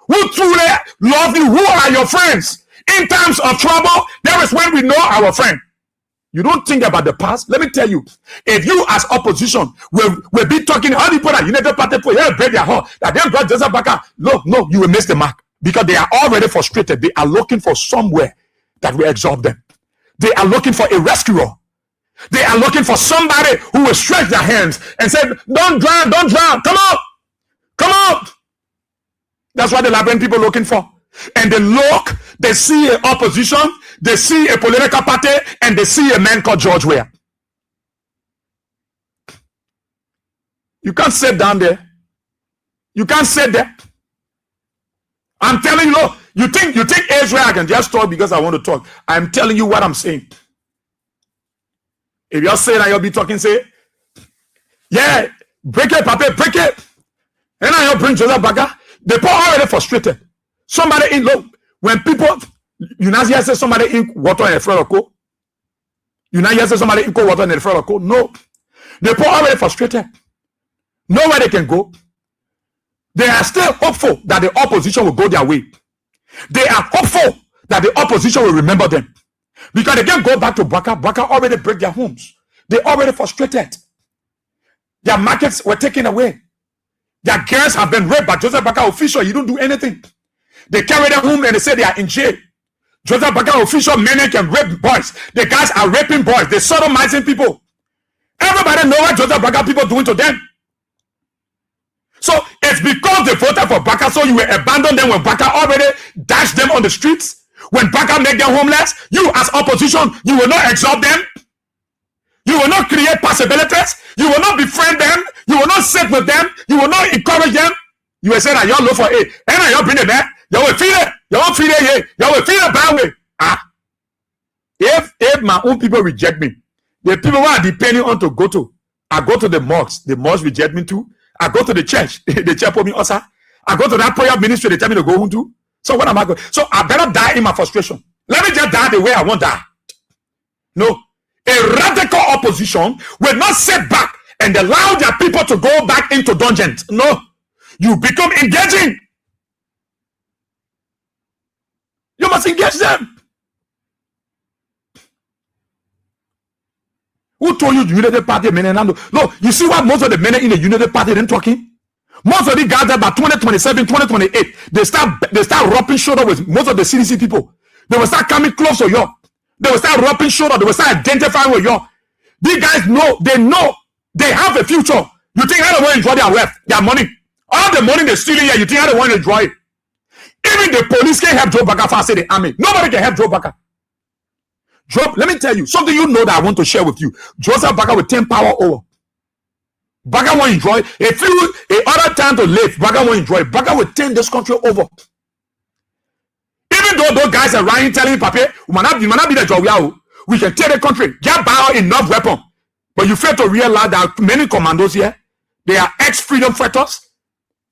Who truly love you? Who are your friends? In times of trouble, there is when we know our friend. You don't think about the past. Let me tell you, if you as opposition will be talking, how do you put that United Party for you break their heart that they brought Joseph Baker? No, you will miss the mark because they are already frustrated. They are looking for somewhere that will exalt them. They are looking for a rescuer. They are looking for somebody who will stretch their hands and say, don't drown, come out. That's what the Liberian people are looking for. And they look, they see an opposition, they see a political party, and they see a man called George Weah. You can't sit down there. You can't sit there. I'm telling you, look, you think Israel I can just talk because I want to talk. I'm telling you what I'm saying. If you're saying that you'll be talking, say, yeah, break it, Papa, break it. And now you'll bring Joseph Baker. The people are already frustrated. Somebody in look when people you now hear say somebody in water in a front of coal. You now hear say somebody in cold water in a front of coal. No, the people are already frustrated. Nowhere they can go. They are still hopeful that the opposition will go their way. They are hopeful that the opposition will remember them because they can't go back to Baka. Baka already break their homes. They already frustrated. Their markets were taken away. Their girls have been raped by Joseph Baka official. You don't do anything. They carry them home and they say they are in jail. Joseph Baka official men can rape boys. The guys are raping boys. They're sodomizing people. Everybody know what Joseph Baka people doing to them. So it's because they voted for Baka, so you will abandon them when Baka already dashed them on the streets. When Baka make them homeless, you as opposition, you will not exalt them. You will not create possibilities. You will not befriend them. You will not sit with them. You will not encourage them. You will say that y'all look for it. And y'all bring it back. Y'all will feel it. Y'all feel it here. Y'all will feel it bad way. If my own people reject me, the people who are depending on to go to, I go to the mosques. The mosques reject me too. I go to the church. The church put me also. I go to that prayer ministry. They tell me to go home too. So what am I going? So I better die in my frustration. Let me just die the way I want to die. No. A radical opposition will not sit back and allow their people to go back into dungeons. No. You become engaging. You must engage them. Who told you the United Party men? No, you see what most of the men in the United Party then talking? Most of the guys that by 2027, 2028, they start rubbing shoulder with most of the CDC people. They will start coming close to you. They will start rubbing shoulder. They will start identifying with you. These guys know they have a future. You think how they want to enjoy their wealth, their money? All the money they're stealing here, you think how they want to enjoy it? Even the police can't help Joe Baka faster the army. Nobody can help Joe Baka. Joe, let me tell you something you know that I want to share with you. Joseph Baka will turn power over. Baka won't enjoy. If you other time to live, Baka won't enjoy. Baka will turn this country over. Even though those guys are running, telling Pape, we might not be the job. We can take the country, get by enough weapon. But you fail to realize that many commandos here, they are ex-freedom fighters.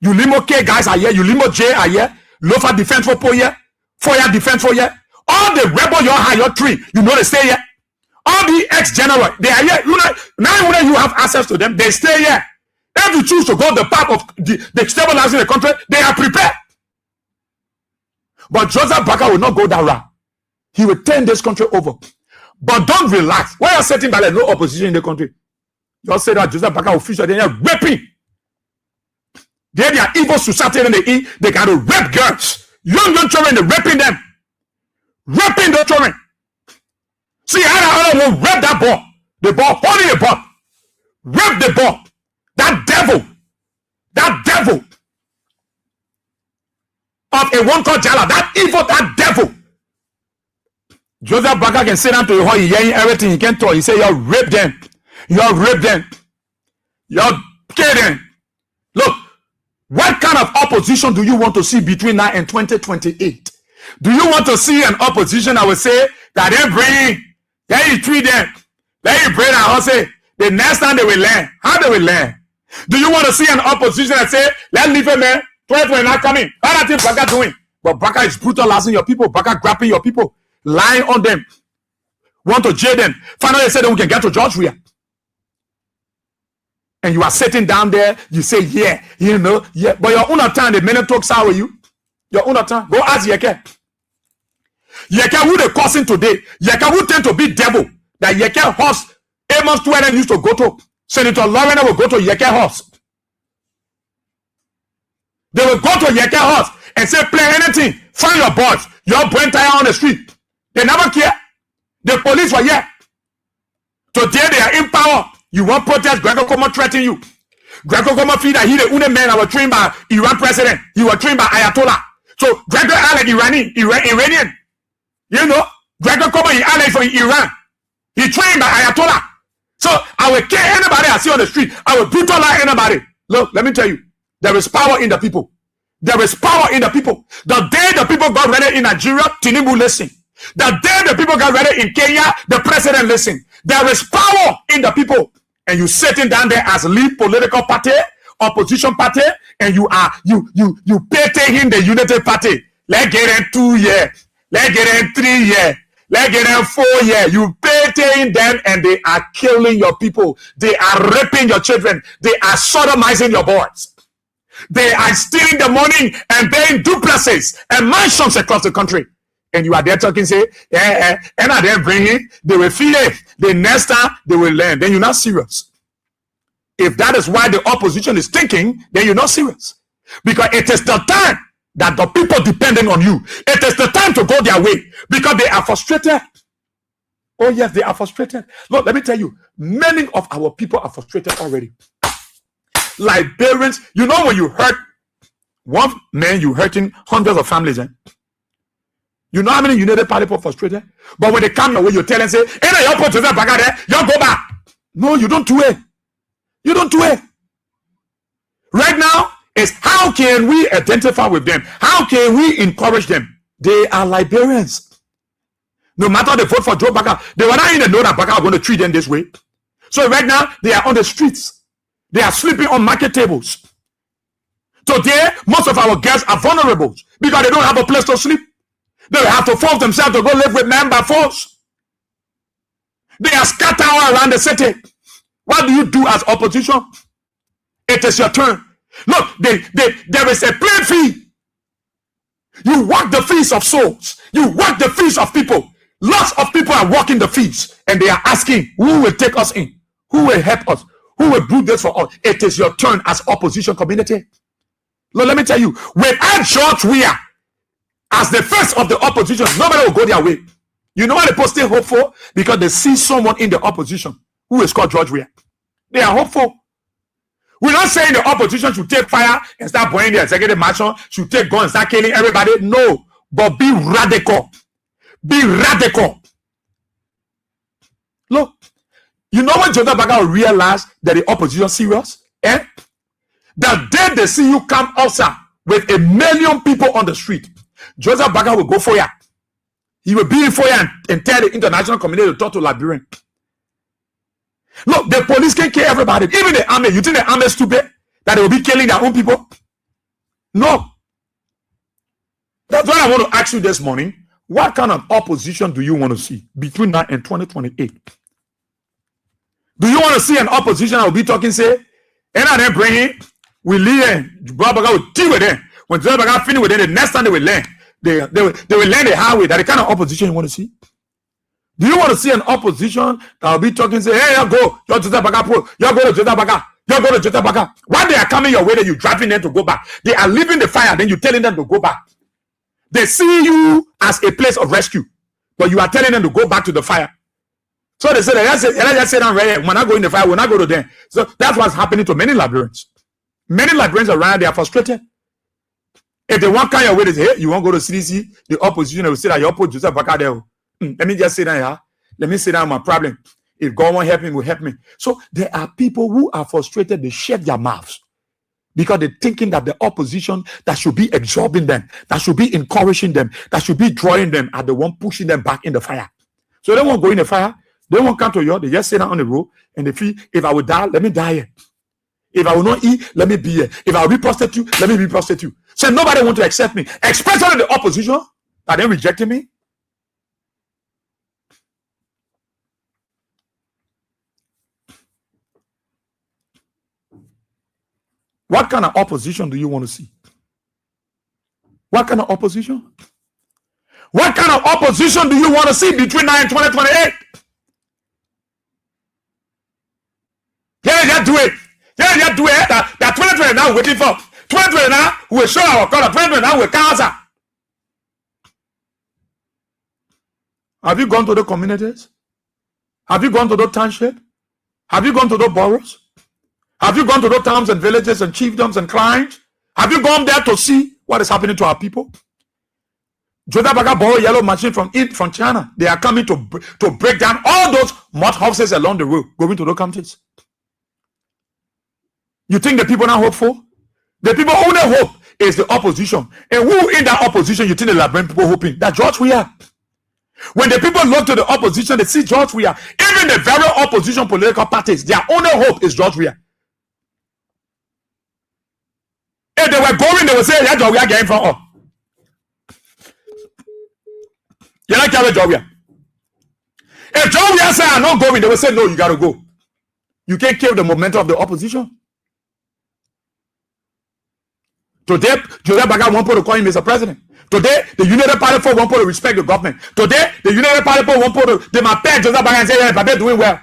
You limo K guys are here, you limo J are here, Lofa defense for here, Foya defense for here. All the rebel your high, your tree, you know they stay here. All the ex-general, they are here. You know, now when you have access to them, they stay here. If you choose to go the path of the stabilizing the country, they are prepared. But Joseph Baka will not go that route. He will turn this country over. But don't relax. Why are you sitting by no opposition in the country? Just say that Joseph Baka official, they are raping. They are evil society and they got to rape girls. Young children, they're raping them. Raping the children. See how I will rape that ball. The ball, holding the ball. Rape the ball. That devil of a one called Jala, that evil, that devil. Joseph Baka can sit down to you, hearing everything he can talk. He say, you rape them. You rape them. You kill them. Look, what kind of opposition do you want to see between now and 2028? Do you want to see an opposition that will say that they bring, then you treat them, then you bring and say, the next time they will learn. How they will learn? Do you want to see an opposition that say, let's leave it, man, 2020 not coming? How that thing Baka doing? But Baka is brutalizing your people, Baka grabbing your people, lying on them, want to jail them. Finally, they say that we can get to Georgia. And you are sitting down there, you say, yeah, you know, yeah. But your own time, the minute talks out with you. Your own time. Go ask Yeke. Yeke who they causing today. Yeke who tend to be devil. That Yeke horse Amos Tweren used to go to. Senator Lauren will go to Yeke horse. They will go to Yeke horse and say, play anything. Find your boys. Your brain tire on the street. They never care. The police were here. Today they are in power. You want protest, Gregor Komo threaten you. Gregor Komo feel that he the only man that was trained by Iran president. He was trained by Ayatollah. So Gregor Alec Iranian. You know, Gregor Komo is Alec from Iran. He trained by Ayatollah. So I will kill anybody I see on the street. I will brutalize anybody. Look, let me tell you, there is power in the people. There is power in the people. The day the people got ready in Nigeria, Tinubu listened. The day the people got ready in Kenya, the president listened. There is power in the people. And you sitting down there as lead political party, opposition party, and you pay him the unity party. Let's get in 2 years. Let's get in 3 years. Let's get in 4 years. You pay them and they are killing your people. They are raping your children. They are sodomizing your boys. They are stealing the money and buying duplexes and mansions across the country. And you are there talking, say, and I then bring it, they will feel it. The next time they will learn. Then you're not serious. If that is why the opposition is thinking, then you're not serious. Because it is the time that the people depending on you, it is the time to go their way because they are frustrated. Oh yes, they are frustrated. Look, let me tell you, many of our people are frustrated already. Liberians, you know, when you hurt one man, you hurting hundreds of families. You know how many United Party people frustrated? But when they come your way, you tell them, say, hey, you put yourself back there, you go back. No, you don't do it. You don't do it. Right now, is how can we identify with them? How can we encourage them? They are Liberians. No matter they vote for Joe Baka, they were not even know that Baka are going to treat them this way. So right now, they are on the streets. They are sleeping on market tables. Today, most of our girls are vulnerable because they don't have a place to sleep. They have to force themselves to go live with men by force. They are scattered all around the city. What do you do as opposition? It is your turn. Look, there is a plain fee. You walk the fees of souls. You walk the fees of people. Lots of people are walking the fees and they are asking, who will take us in? Who will help us? Who will do this for us? It is your turn as opposition community. Look, let me tell you, without George Weah as the face of the opposition, nobody will go their way. You know why the people stay hopeful? Because they see someone in the opposition who is called George Weah. They are hopeful. We're not saying the opposition should take fire and start burning the executive mansion, should take guns and start killing everybody. No, but be radical. Be radical. Look, you know when Joseph Baka will realize that the opposition is serious? The day they see you come outside with 1 million people on the street, Joseph Baka will go for you. He will be in for you and tell the international community to talk to Liberian. Look, the police can kill everybody, even the army. You think the army is stupid that they will be killing their own people? No. That's why I want to ask you this morning. What kind of opposition do you want to see between now and 2028? Do you want to see an opposition that will be talking, say, and I didn't bring it, we leave, Baba will deal with them. When Baba finish with them, the next time they will learn. They will learn the highway. That the kind of opposition you want to see? Do you want to see an opposition that will be talking, say, hey, you go, you're Joseph Baka, you go to Joseph Baka, you go to Joseph Baka. When they are coming your way, that you driving them to go back. They are leaving the fire, then you telling them to go back. They see you as a place of rescue, but you are telling them to go back to the fire. So they say, let's just say down right here, when I go in the fire, when I go to them. So that's what's happening to many Liberians. Many Liberians around, they are frustrated. If they want kind of way, they say, hey, you want to go to CDC, the opposition will say that you put Joseph Baka there. Let me just sit down here. Let me sit down my problem. If God won't help me, will help me. So there are people who are frustrated. They shut their mouths because they're thinking that the opposition that should be absorbing them, that should be encouraging them, that should be drawing them, are the one pushing them back in the fire. So they won't go in the fire. They won't come to you. They just sit down on the road and they feel, if I will die, let me die here. If I will not eat, let me be here. If I will be prostitute, let me be prostitute. So nobody want to accept me, especially the opposition that they rejecting me. What kind of opposition do you want to see? What kind of opposition? What kind of opposition do you want to see between now and 2028? Yeah, just do it. Yeah, just do it. That 2020 now we're waiting for. 2020 now we'll show our color. 2020 now we'll answer. Have you gone to the communities? Have you gone to the township? Have you gone to the boroughs? Have you gone to those towns and villages and chiefdoms and clients? Have you gone there to see what is happening to our people? Joseph Baka borrowed yellow machine from China. They are coming to break down all those mud houses along the road going to those countries. You think the people are hopeful? The people only hope is the opposition. And who in that opposition you think the Liberian people hoping? That George Weah. When the people look to the opposition, they see George Weah. Even the very opposition political parties, their only hope is George Weah. If they were going, they would say, yeah, George Weah getting from up. You like George Weah? If George Weah say I'm not going, they will say, no, you got to go. You can't kill the momentum of the opposition. Today, Joseph Baka won't put to call him Mr. President. Today, the United Party folk won't put to respect the government. Today, the United Party folk won't put to, they might pay Joseph Baka and say, yeah, Papa doing well.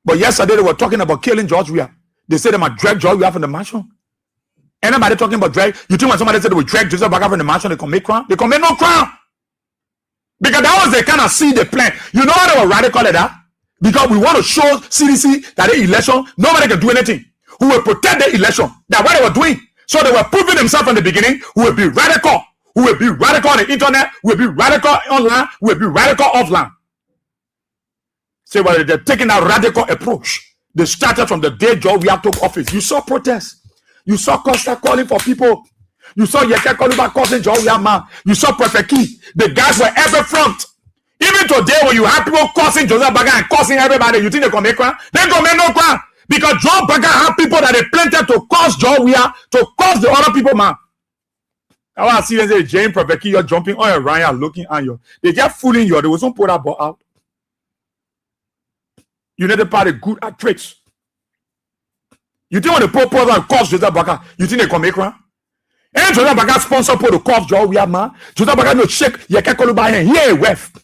But yesterday they were talking about killing George Weah. They said they might drag George Weah from the mansion. Anybody talking about drag? You think when somebody said they would drag Joseph Baca from the mansion, they commit crime? They commit no crime. Because that was the kind of see the plan. You know how they were radical at that? Because we want to show CDC that the election, nobody can do anything. Who will protect the election. That's what they were doing. So they were proving themselves from the beginning who will be radical. Who will be radical on the internet, who will be radical online, who will be radical offline. Say, well, they're taking that radical approach. They started from the day George Weah took office. You saw protests. You saw Costa calling for people. You saw Yeke Koluba causing George Weah, man. You saw Prefect Key. The guys were ever front. Even today, when you have people causing Joseph Baca and causing everybody, you think they can make crime? They can make no crime. Because Joe Baca have people that they planted to cause George Weah, to cause the other people, man. I want to see them say, Jane, Prefect Key, you're jumping on your Ryan, looking at you. They just fooling you. They wasn't put that ball out. United Party good at tricks. You think when the proposal and cause Joseph Baca, you think they can make crime? And Joseph Baca sponsor for the cause George Weah, man. Joseph Baca no shake Yeke Koluba and here wef.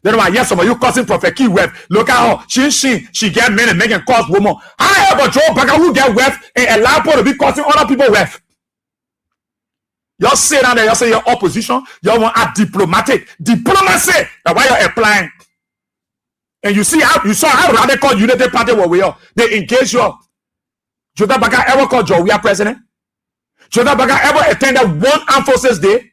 Then why yes, some of you causing Prefect Key wef. Look at her. She get men and making cause woman. However, Joe Baca who get wef and allow people to be causing other people wef. Y'all sit down there, y'all say your opposition, y'all want a diplomatic. Diplomacy. That's why you're applying. And you see how you saw how radical United Party were we are. They engage you. Joseph Baca ever called George Weah president? Joseph Baca ever attended one Armed Forces Day?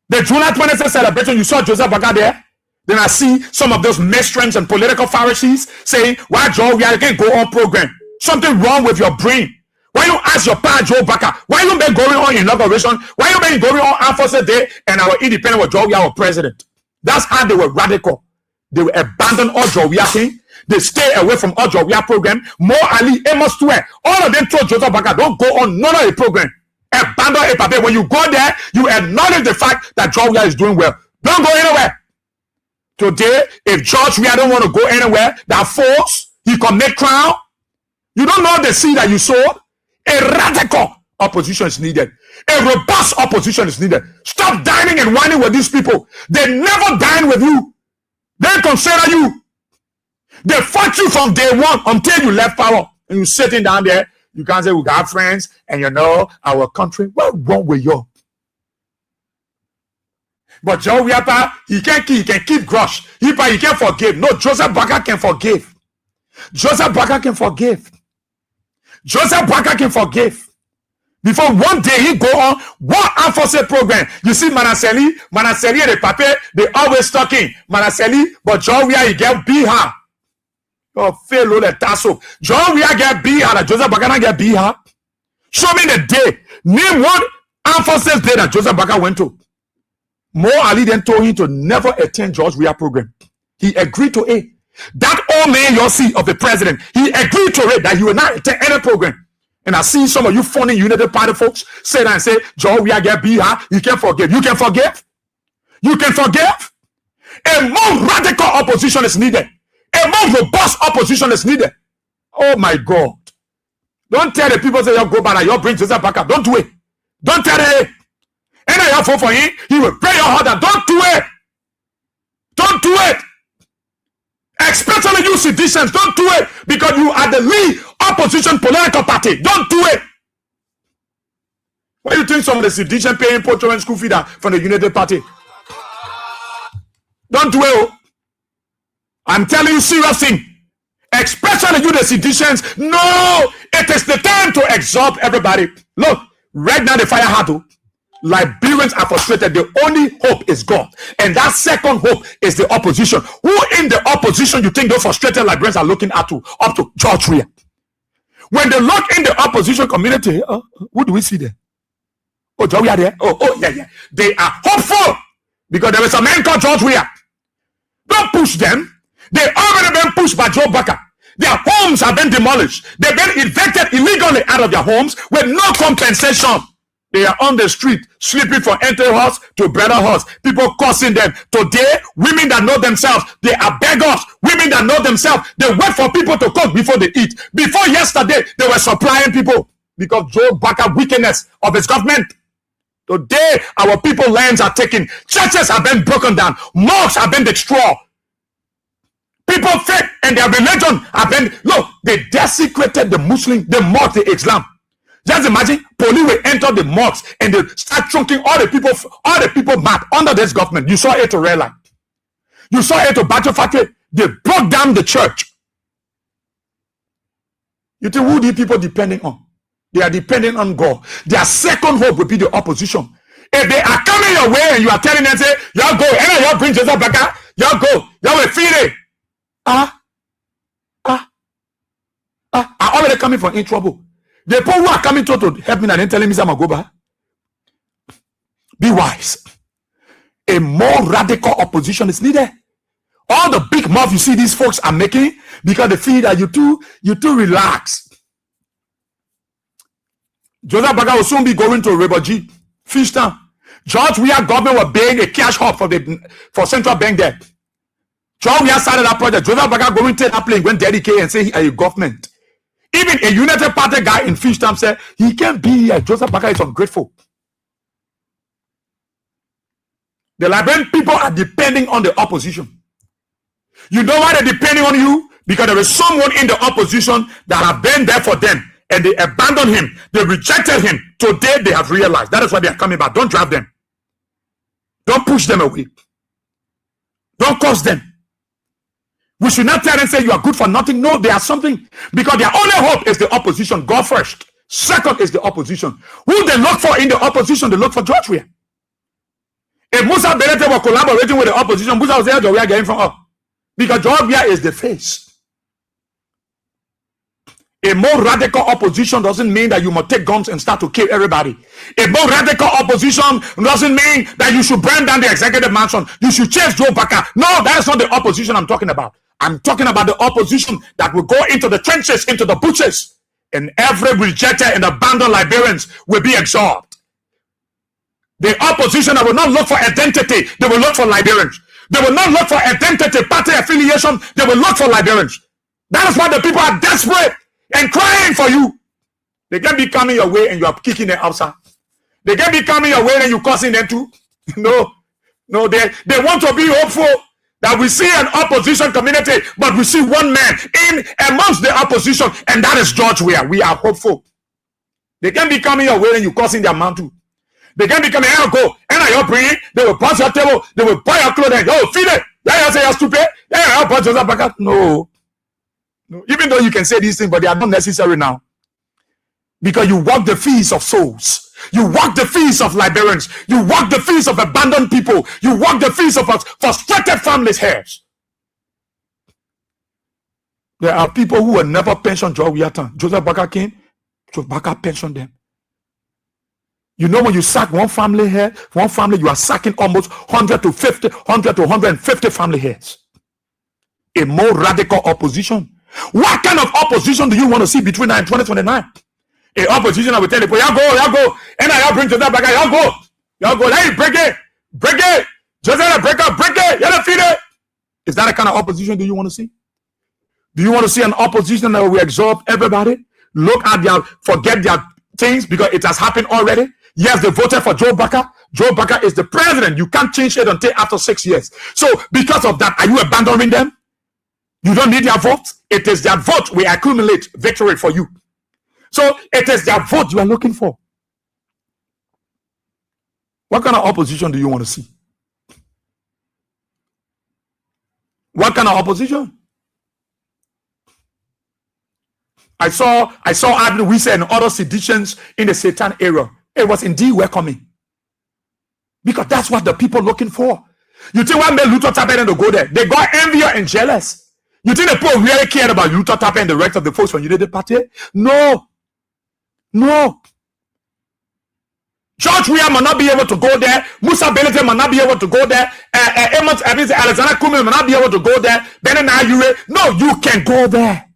The July 26th celebration, you saw Joseph Baca there? Then I see some of those mistrends and political Pharisees saying, why George Weah can't go on program? Something wrong with your brain. Why you ask your pa Joe Baca? Why you been going on inauguration? Why you been going on Armed Forces Day and our independent with George Weah our president? That's how they were radical. They will abandon all George Weah thing. They stay away from all George Weah program. Mo Ali, Amos Tuer, all of them told Joseph Baca, don't go on none of the program. Abandon it, but when you go there, you acknowledge the fact that George Weah is doing well. Don't go anywhere. Today, if George Weah don't want to go anywhere, that force, he commit crime. You don't know the seed that you sowed. A radical opposition is needed. A robust opposition is needed. Stop dining and whining with these people. They never dine with you. They consider you. They fought you from day one until you left power. And you sitting down there, you can't say we got friends and you know our country. What's wrong with you? But Joe Weah, he can keep grudge. He can forgive. No, Joseph Baca can forgive. Joseph Baca can forgive. Joseph Baca can forgive. Before one day he go on one Armed Forces program. You see Manaseli and the paper, they always talking. Manaseli, but Joe Weah, he get Biha. Oh, fellow the tasso. Joe Weah get Biha, Joseph Baca get Biha. Show me the day. Name one Armed Forces day that Joseph Baca went to. Mo Ali then told him to never attend George Weah program. He agreed to it. That old man you see of the president, he agreed to it that he will not attend any program. And I see some of you funny United Party folks say that and say, George Weah get Biha, you can forgive. You can forgive? You can forgive? A more radical opposition is needed. A more robust opposition is needed. Oh my God. Don't tell the people say you go back, you bring Joseph Baca. Don't do it. Don't tell it. And I have vote for him, he will pray your heart. Don't do it. Don't do it. Especially you citizens, don't do it because you are the lead opposition political party. Don't do it. Why do you think some of the citizens paying for children school feeder from the United Party? Don't do it. I'm telling you serious thing. Especially you the citizens. No, it is the time to exalt everybody. Look, right now the fire hard. Liberians are frustrated. The only hope is God. And that second hope is the opposition. Who in the opposition you think those frustrated Liberians are looking up to George Weah? When they look in the opposition community, who do we see there? Oh, George Weah there? Oh, yeah. They are hopeful because there is a man called George Weah. Don't push them. They already been pushed by Joe Baca. Their homes have been demolished. They've been evicted illegally out of their homes with no compensation. They are on the street, sleeping from empty house to better house. People cursing them. Today, women that know themselves, they are beggars. Women that know themselves, they wait for people to cook before they eat. Before yesterday, they were supplying people because Joe Baca wickedness of his government. Today, our people lands are taken. Churches have been broken down. Mosques have been destroyed. People faith and their religion have been, look, they desecrated the Muslim, the mosque, the Islam. Just imagine, police will enter the mosques and they start chunking all the people mad under this government. You saw it to Red Light. You saw it to Battle Factory. They broke down the church. You think who the people depending on? They are depending on God. Their second hope will be the opposition. If they are coming your way and you are telling them, say, y'all go, and y'all bring Joseph back, y'all go, y'all will feed it. Are already coming for in trouble. The people who are coming to help me and then telling me I'm going to go back. Be wise. A more radical opposition is needed. All the big mouth you see these folks are making because they feel that you too relaxed. Joseph Baga will soon be going to Reboji, Fishtown. George Weah government was paying a cash hub for central bank there. George Weah started that project. Joseph Baga going to take that plane, went dedicate and say he a government. Even a United Party guy in Fishtown said he can't be here. Joseph Baga is ungrateful. The Liberian people are depending on the opposition. You know why they're depending on you? Because there is someone in the opposition that have been there for them and they abandoned him. They rejected him. Today they have realized. That is why they are coming back. Don't drive them. Don't push them away. Don't cause them. We should not tell them say you are good for nothing. No, they are something. Because their only hope is the opposition. God first. Second is the opposition. Who they look for in the opposition? They look for George Weah. If Musa Belete were collaborating with the opposition, Musa was there, George Weah getting from up. Because George Weah is the face. A more radical opposition doesn't mean that you must take guns and start to kill everybody. A more radical opposition doesn't mean that you should burn down the executive mansion. You should chase Joe Baka. No, that is not the opposition I'm talking about. I'm talking about the opposition that will go into the trenches, into the bushes, and every rejected and abandoned Liberians will be absorbed. The opposition that will not look for identity, they will look for Liberians. They will not look for identity, party affiliation, they will look for Liberians. That is why the people are desperate and crying for you. They can be coming your way and you are kicking them outside. They can be coming your way and you causing them too. No, they want to be hopeful that we see an opposition community, but we see one man in amongst the opposition, and that is George Weah. We are hopeful. They can be coming your way and you causing their man too. They can be coming here, go, and you're bringing, they will pass your table, they will buy your clothing, oh, feed it. Yeah, you say you're stupid. Yeah, I'll put yourself back up. No. Even though you can say these things, but they are not necessary now. Because you walk the feast of souls. You walk the feast of Liberians. You walk the feast of abandoned people. You walk the feast of frustrated families' hairs. There are people who will never pension George Weah. Joseph Baka came, Joseph Baka pensioned them. You know when you sack one family hair, one family, you are sacking almost 100 to 150 family hairs. A more radical opposition. What kind of opposition do you want to see between now and 2029? A opposition that will tell people, y'all go, and y'all bring Joseph back, y'all go, hey, break it, Joseph, break it, y'all feed it. Is that the kind of opposition do you want to see? Do you want to see an opposition that will absorb everybody? Look at forget their things because it has happened already. Yes, they voted for Joe Baka. Joe Baka is the president. You can't change it until after 6 years. So because of that, are you abandoning them? You don't need their vote. It is their vote will accumulate victory for you. So it is their vote you are looking for. What kind of opposition do you want to see? What kind of opposition? I saw Abdul Wisa and other seditions in the Satan era. It was indeed welcoming. Because that's what the people looking for. You think what made Luther Tappen to go there? They got envious and jealous. You think the people really cared about Luther Tappen and the rest of the folks from United Party? No. George Weah might not be able to go there. Musa Belete might not be able to go there. Alexander Kume might not be able to go there. Benin Ayure. No, you can go there.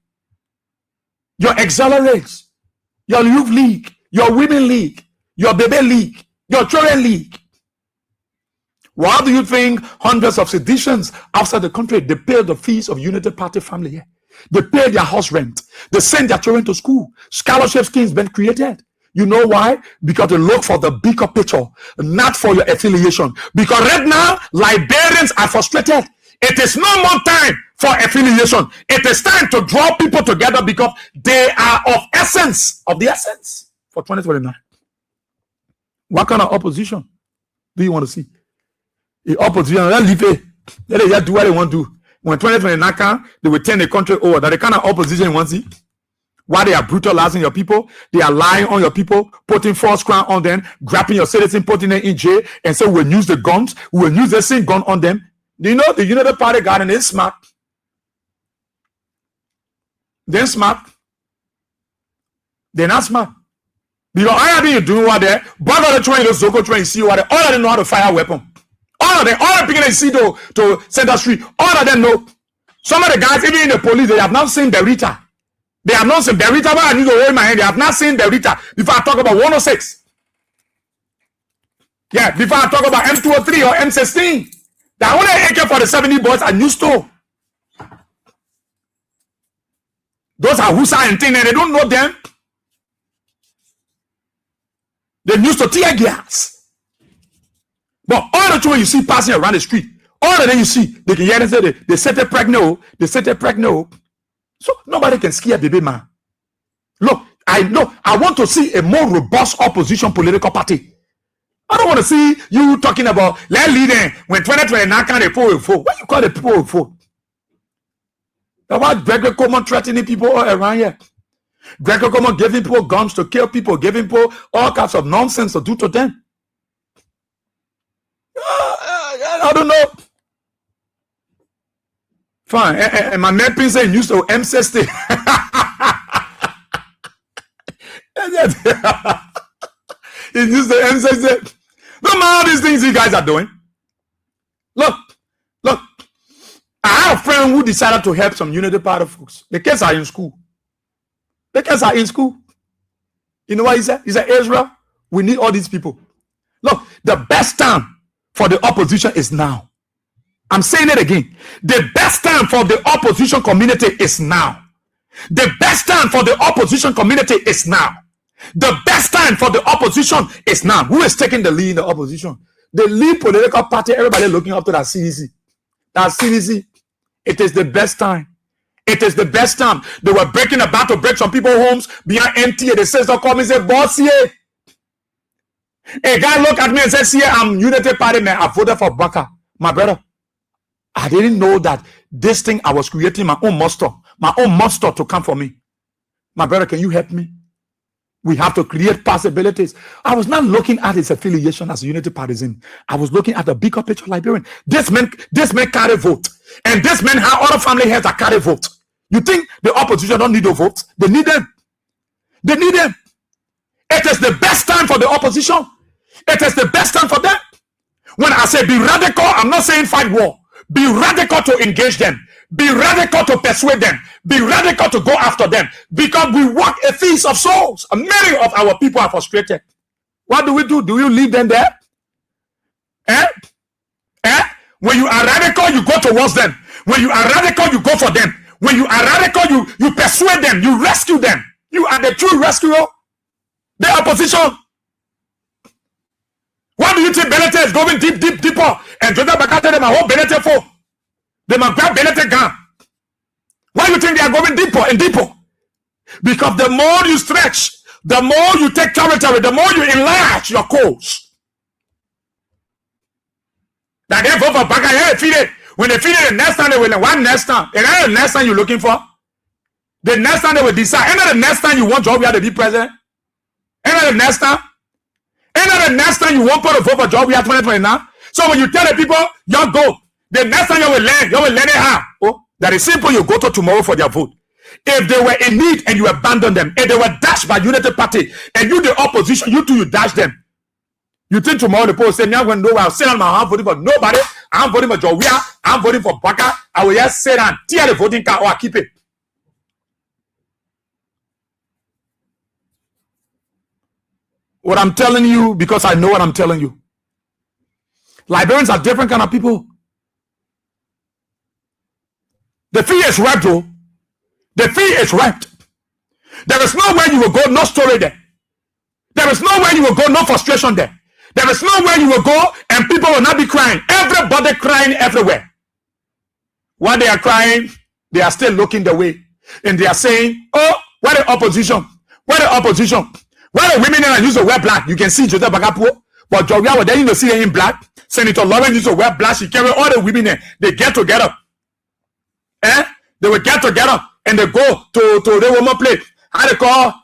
Your Accelerates, your Youth League, your Women League, your Baby League, your Children League. Why do you think hundreds of seditions outside the country, they pay the fees of United Party family here? They pay their house rent. They send their children to school. Scholarship schemes been created. You know why? Because they look for the bigger picture, not for your affiliation. Because right now, Liberians are frustrated. It is no more time for affiliation. It is time to draw people together because they are of the essence for 2029. What kind of opposition do you want to see? The opposition, let them just do what they want to do. When 2029 come, they will turn the country over. That the kind of opposition you want to see. Why they are brutalizing your people, they are lying on your people, putting false crown on them, grabbing your citizen, putting them in jail, and say we'll use the guns, we'll use the same gun on them. Do you know the United Party garden is smart? They're smart. They're not smart. Because all of them doing what they're, but all the train, those Zoko train, see what they, all of them know how to fire a weapon. All of them, all the people they see to Center Street, all of them know. Some of the guys, even in the police, they have not seen Berita. They have not seen Berita. I need to hold my hand. They have not seen Berita. Before I talk about 106. Yeah, before I talk about M203 or M16. The only AK-47 boys are new store. Those are Husa and thing, and they don't know them. They're used to tear gas. But all the children you see passing around the street, all of them you see, they can hear them say they set it pregnant, they set it pregnant. So nobody can scare baby man. Look, I know I want to see a more robust opposition political party. I don't want to see you talking about let lead them when 2029 can the people will vote. What you call the people will vote? About Gregory Coleman threatening people all around here. Gregory Coleman giving people guns to kill people, giving people all kinds of nonsense to do to them. I don't know. Fine. And my nephew saying used to M60. He used to M60. Look at all these things you guys are doing. Look. I have a friend who decided to help some Unity Party folks. The kids are in school. You know what he said? He said, Israel, we need all these people. Look, the best time for the opposition is now. I'm saying it again. The best time for the opposition community is now. The best time for the opposition community is now. The best time for the opposition is now. Who is taking the lead in the opposition? The lead political party, everybody looking up to that CDC. That CDC. It is the best time. It is the best time. They were about to break some people's homes behind MTA. The sister called me and said, boss, here. A guy looked at me and said, see, I'm Unity Party man. I voted for Baka. My brother, I didn't know that this thing I was creating my own monster to come for me. My brother, can you help me? We have to create possibilities. I was not looking at his affiliation as a Unity Partisan. I was looking at the bigger picture, Liberian. This man carry vote. And this man have other family heads that carry vote. You think the opposition don't need the votes? They need them. They need them. It is the best time for the opposition. It is the best time for them. When I say be radical, I'm not saying fight war. Be radical to engage them. Be radical to persuade them. Be radical to go after them. Because we walk a feast of souls. And many of our people are frustrated. What do? Do we leave them there? When you are radical, you go towards them. When you are radical, you go for them. When you are radical, you persuade them. You rescue them. You are the true rescuer. The opposition. What do you think Benete is going deeper? And Joseph Bakate, them are whole Benete for. They might grab Benete gun. Why do you think they are going deeper and deeper? Because the more you stretch, the more you take territory, the more you enlarge your cause. That they vote for Bakate, when they feed it, the next time they will, one next time. And that's the next time you're looking for. The next time they will decide. And the next time you want Joe to be president. And the next time. And the next time you want to vote for Joe 2029. So when you tell the people, you go. The next time you will learn it how. Oh, that is simple. You go to tomorrow for their vote. If they were in need and you abandon them, if they were dashed by Unity Party, and you the opposition, you dash them. You think tomorrow the people say, now when no, I'll sit on my hand voting for nobody. I'm voting for Jowia. I'm voting for Baka. I will just sit and tear the voting card or I keep it. What I'm telling you, because I know what I'm telling you. Liberians are different kind of people. The fee is wrapped, though. The fee is wrapped. There is nowhere you will go, no story there. There is nowhere you will go, no frustration there. There is nowhere you will go and people will not be crying. Everybody crying everywhere. While they are crying, they are still looking the way. And they are saying, oh, where the opposition? Where the opposition? Where the women that used to wear black? You can see Joseph Bakapuo. But Joria, they used to see her in black. Senator Lawrence used to wear black. She carry all the women there. They get together. They will get together and they go to the woman play. How they call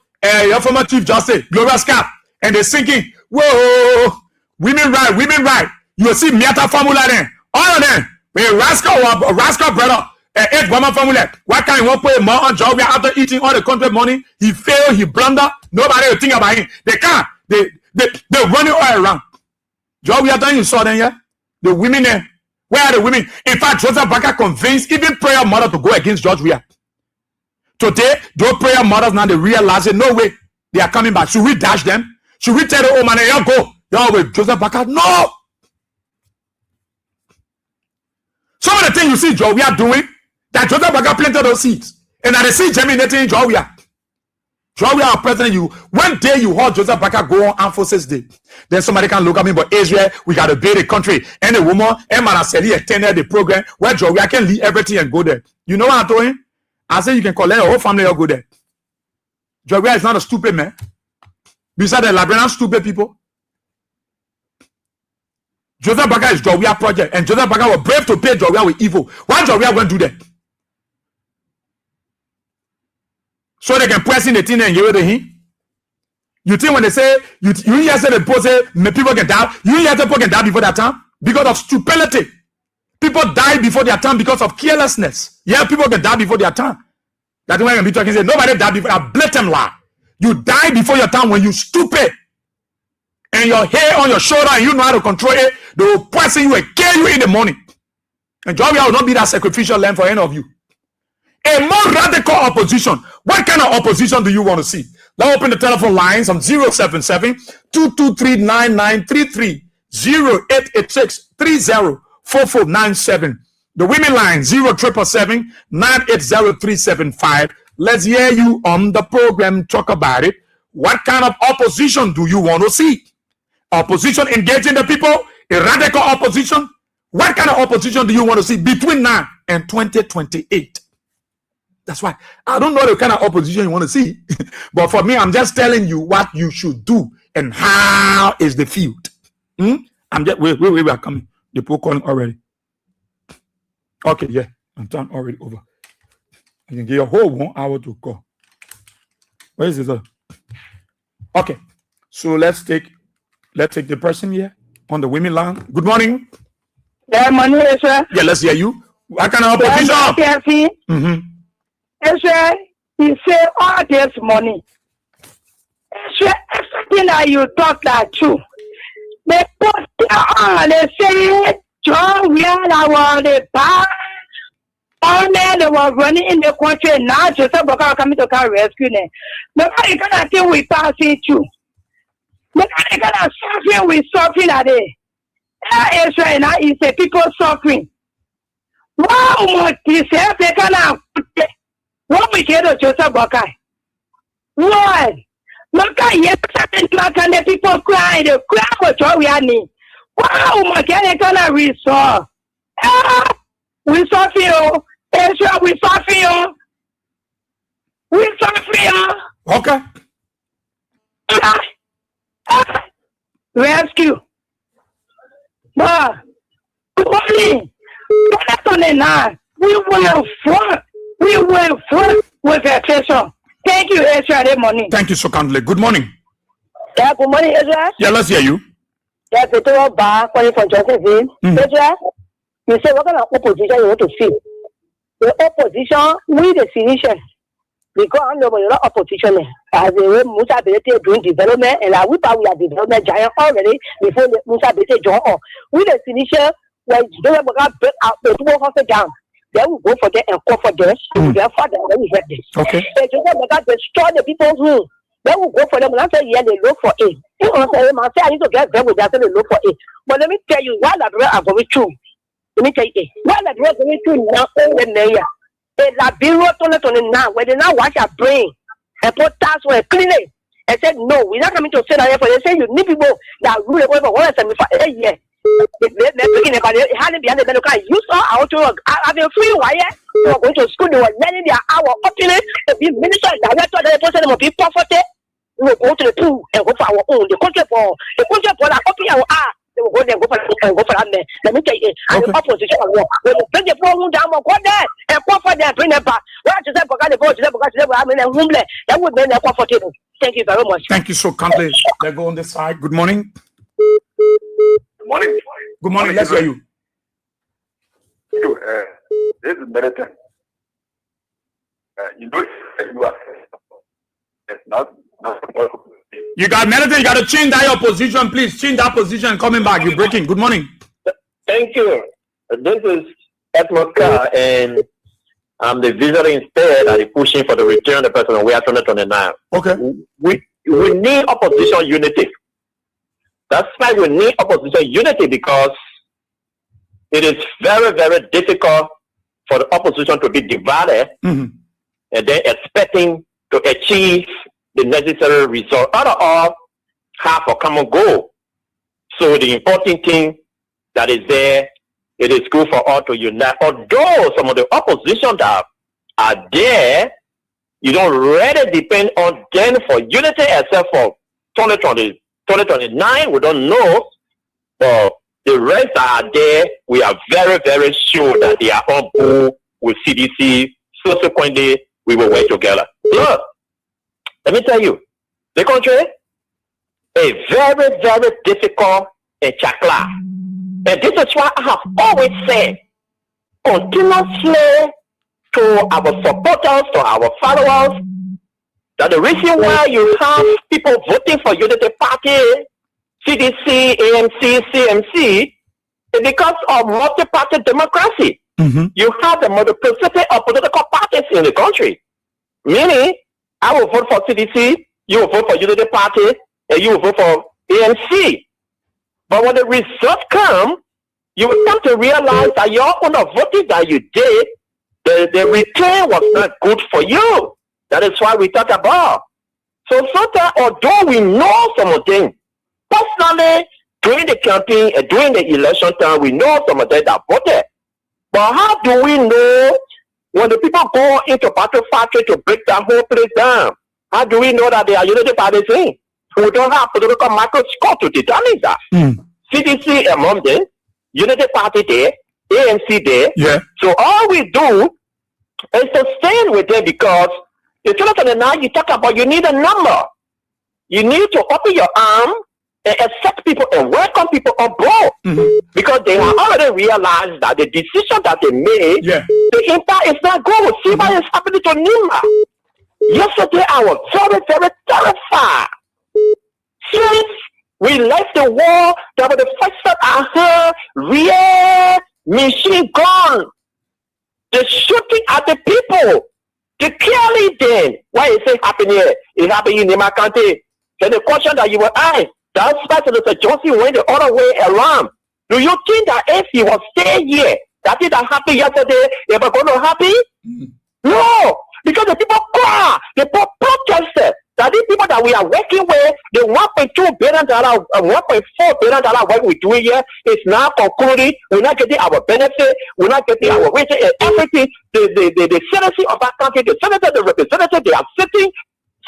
your former Chief Justice, Gloria Scott. And they're singing, whoa, women right. You will see Miata formula there. All of them. A rascal brother. 8 woman formula. Why can't you want to put more on job after eating all the country money? He failed, he blunder. Nobody will think about him. They can't. They're running all around. Job, we are done. You saw them, yeah? The women there. Where are the women? In fact, Joseph Baka convinced even prayer mother to go against George Weah. Today, those prayer mothers now they realize it. No way, they are coming back. Should we dash them? Should we tell the old man, hey, go? Yo, with Joseph Baka? No. Some of the things you see George Weah doing, that Joseph Baka planted those seeds, and that they see germinating in George Weah. George Weah, president, you one day you heard Joseph Baka go on Armed Forces Day. Then somebody can look at me, but Israel, we got to build a country. And a woman, and Manaseli attended the program where George Weah can leave everything and go there. You know what I told him? I said you can collect your whole family or go there. George Weah is not a stupid man. Besides the Liberian stupid people. Joseph Baka is George Weah project, and Joseph Baka was brave to pay George Weah with evil. Why George Weah going to do that? So they can press in the thing and give it to him. You think when they say you hear say the people say people can die, you hear people can die before their time because of stupidity. People die before their time because of carelessness. Yeah, people can die before their time. That's why when people can say nobody died before. A blatant lie. You die before your time when you stupid, and your hair on your shoulder and you know how to control it. They will poison you and kill you in the morning. And George Weah will not be that sacrificial lamb for any of you. A more radical opposition. What kind of opposition do you want to see? Let's open the telephone lines on 077-223-9933, 0886-304497. The women line 0777-980-375. Let's hear you on the program. Talk about it. What kind of opposition do you want to see? Opposition engaging the people? A radical opposition? What kind of opposition do you want to see between now and 2028? That's why I don't know the kind of opposition you want to see. But for me, I'm just telling you what you should do and how is the field. I'm just wait, we are coming. The poll calling already. Okay, yeah, I'm done already over. I can give you a whole 1 hour to call. Where is it? Okay, so let's take the person here on the women line. Good morning. Yeah, morning, sir. Yeah, let's hear you. What kind of opposition? Sir, he said all this money. Sir, everything that you talk that true. They put on, they say, John, we are the power. All men that were running in the country now, Joseph Baka coming to come rescue them. Nobody gonna think we passing through. Nobody gonna suffering with suffering at it. Israel now is the people suffering. Wow, this African. What we get to Joseph Baka? What? Look at yes, the people crying, they cry for joy we are need. Wow, my God, gonna resolve. We suffer you. Israel, we suffer you. We suffer you. Okay. Rescue. But good morning. That's on the night. We will front. We will front with attention. Thank you, Ezra. Good morning. Thank you so kindly. Good morning. Yeah, good morning, Ezra. Yeah, let's hear you. Yeah, Peter Bar calling from Josephine. Ezra, you say what kind of opposition you want to see? The opposition, we the Phoenicians, because I'm not opposition. As the Musa Bete doing development, and we are development giant already before the Musa Bete join on. We the Phoenicians, when they were break out the 2 houses down. Then we go for them and call for them. Their father, when we get this. Okay. They just destroy the people's room. Then we go for them. When I say, yeah, they look for it. You know, I need to get them with that, they look for it. But let me tell you, while that are going through, let me tell you, while that are going through now, in the mayor, la bureau told it now, when they now wash your brain and put task for clean it. I said, no, we're not coming to say that. They say you need people that rule over 175 years. The beginning about it, hadn't been the kind you saw out to I've been free wire. You're going to school, they were learning their hour opulent, the minister, director, the person of people for it. We will go to the pool and go for our own. The country for our copy our art. They will go there and go for that. Let me tell you, and the opposition will bring the phone down, go there and go for them, bring them back. Well, to them, because the vote, because they were having a homeless, that would be comfortable. Thank you very much. Thank you so kindly. Let's go on this side. Good morning. Good morning. Good morning. Let's hear you. This is Meriton. You know, you are. It's not. You got Meriton. You got to change that your position, please. Change that position. Coming back. You're breaking. Good morning. Thank you. This is Edmund Carr, and I'm the visitor instead and pushing for the return of the person. We are 2029. Okay. We need opposition unity. That's why we need opposition unity, because it is very, very difficult for the opposition to be divided and then expecting to achieve the necessary result. All have a common goal. So the important thing that is there, it is good for all to unite. Although some of the opposition that are there, you don't really depend on them for unity, except for 2029, we don't know. But the rest are there. We are very, very sure that they are on board with CDC. Subsequently, we will work together. Look, let me tell you, the country is very, very difficult in chakla. And this is why I have always said, continuously to our supporters, to our followers, that the reason why you have people voting for Unity Party, CDC, ANC, CMC, is because of multi-party democracy. You have the multiplicity of political parties in the country. Meaning, I will vote for CDC, you will vote for Unity Party, and you will vote for ANC. But when the results come, you will come to realize that your own voting that you did, the return was not good for you. That is why we talk about. So sometimes, although we know some of them, personally, during the campaign and during the election time, we know some of them that voted. But how do we know when the people go into battle factory to break that whole place down? How do we know that they are Unity Party thing? We don't have political microscope to determine that. CDC among them, Unity Party there, ANC there. Yeah. So all we do is to stand with them, because the 2029 you talk about, you need a number. You need to open your arm and accept people and welcome people on board, because they have already realized that the decision that they made, the impact is not good. See what is happening to Nima. Yesterday I was very, very terrified. Since we left the war, that was the first time I heard real machine gun. The shooting at the people. The killing them. Why is it happening here? It's happening in Nima County. So the question that you will ask, that's why Senator Johnson went the other way around. Do you think that if he was staying here, that thing that happened yesterday, it was going to happen? No, because the people cry, the people protested. That these people that we are working with, the $1.2 billion, $1.4 billion work we're doing here is now concluding. We're not getting our benefit. We're not getting our wages and everything. The citizen of that country, the senator, the representative, they are sitting.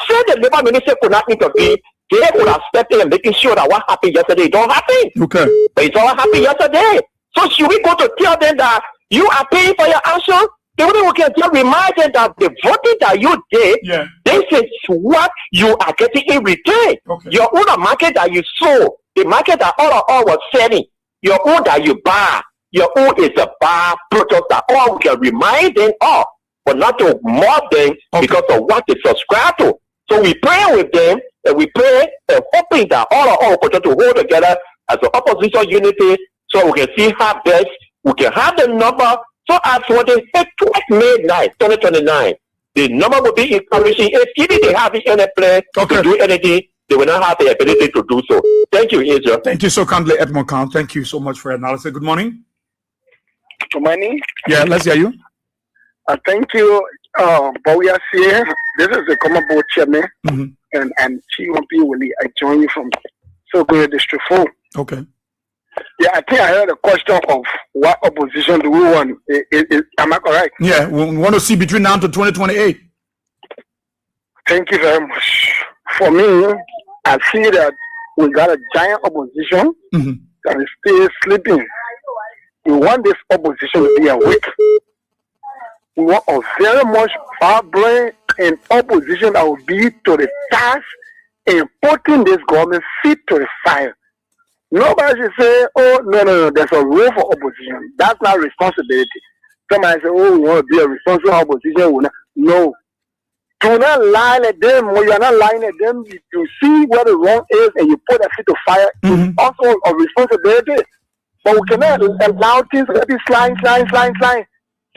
Say the labor minister could not intervene. They would have stepped in and making sure that what happened yesterday don't happen. Okay. But it's all happened yesterday. So should we go to tell them that you are paying for your action? Then we can just remind them that the voting that you did, this is what you are getting in return. Okay. Your own market that you sold, the market that all was selling, your own that you buy, your own is a buy product that all we can remind them of, but not to mob them because of what they subscribe to. So we pray with them, and we pray and hoping that all continue to hold together as an opposition unity, so we can see how best we can have the number. So as for the May 9, 2029, the number will be encouraging. If even they have any plan to do anything, they will not have the ability to do so. Thank you, Israel. Thank you so kindly, Edmond Khan. Thank you so much for your analysis. Good morning. Good morning. Yeah, let's hear you. Thank you. But we are here. This is the Common Board Chairman, and Chief Willie. I join you from Sogore District 4. Okay. Yeah, I think I heard a question of what opposition do we want. Am I correct? Yeah, we want to see between now to 2028. Thank you very much. For me, I see that we got a giant opposition that is still sleeping. We want this opposition to be awake. We want a very much vibrant and opposition that will be to the task and putting this government feet to the fire. Nobody should say, oh, no, there's a role for opposition. That's not responsibility. Somebody say, oh, we want to be a responsible opposition. No. Do not lie at them. When you're not lying at them, you see where the wrong is and you put their feet to fire. It's also a responsibility. But we cannot allow things to be sliding.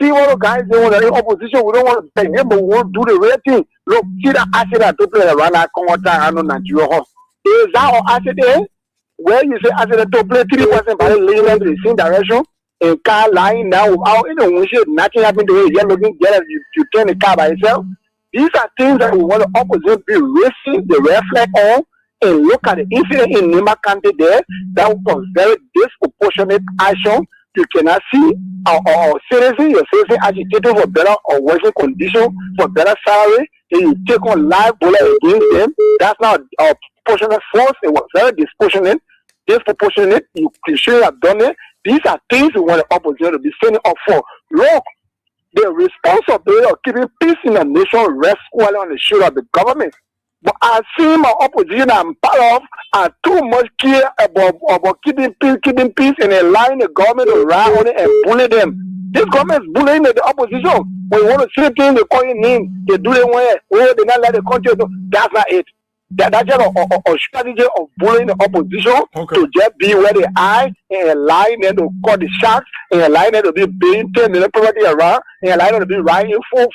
See what the guys doing in opposition. We don't want to pay him, but we want to do the real thing. Look, see that accident to play around that I know Nigeria. Is that or accident? Where you say accident to play 3% by leaning in the same direction and car lying now without any windshield, nothing happened to it. You're looking at you turn the car by yourself. These are things that we want the opposition to be racing the red flag on and look at the incident in Nima County there. That was very disproportionate action. You cannot see our citizen, your citizen agitating for better or working condition, for better salary, and you take on live bullet against them. That's not a proportionate force. It was very disproportionate. You shouldn't have done it. These are things we want the opposition to be standing up for. Look, the responsibility of keeping peace in the nation rests squarely on the shoulder of the government. But I see my opposition I'm part of are too much care about keeping peace and allowing the government to ride on it and bully them. This government is bullying the opposition. When you want to say things, they call your name, they do it where they not let the country do. That's not it. That's just a strategy of bullying the opposition to just be where they are and allowing them to cut the shots and allowing them to be being 10 million property around and allowing them to be riding full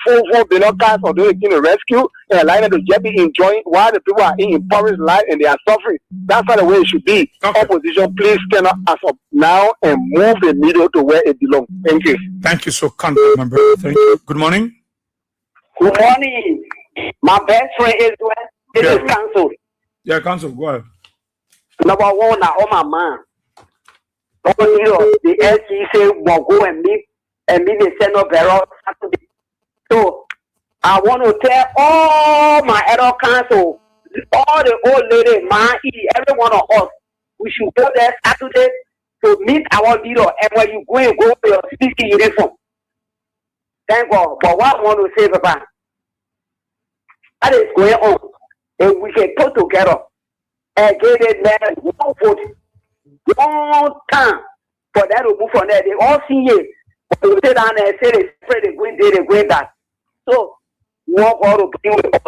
billion cars or doing a rescue and allowing them to just be enjoying while the people are in impoverished life and they are suffering. That's not the way it should be. Opposition, please stand up as of now and move the needle to where it belongs. Thank you. Thank you so kindly, my brother. Thank you. Good morning. Good morning. My best friend is this is Council. Yeah, Council, go ahead. Number one, oh my man. The LGC will go and meet the Senate Bureau Saturday. So I want to tell all my adult council, all the old lady, every one of us, we should go there Saturday to meet our leader. And when you go with your speaking uniform. Thank God. But what I want to say, Papa, that is going on. And we can put together and get it there one vote, one time for that to move from there. They all see it. But they sit down there and say they spread the green, they green that. So, we want God to bring with us.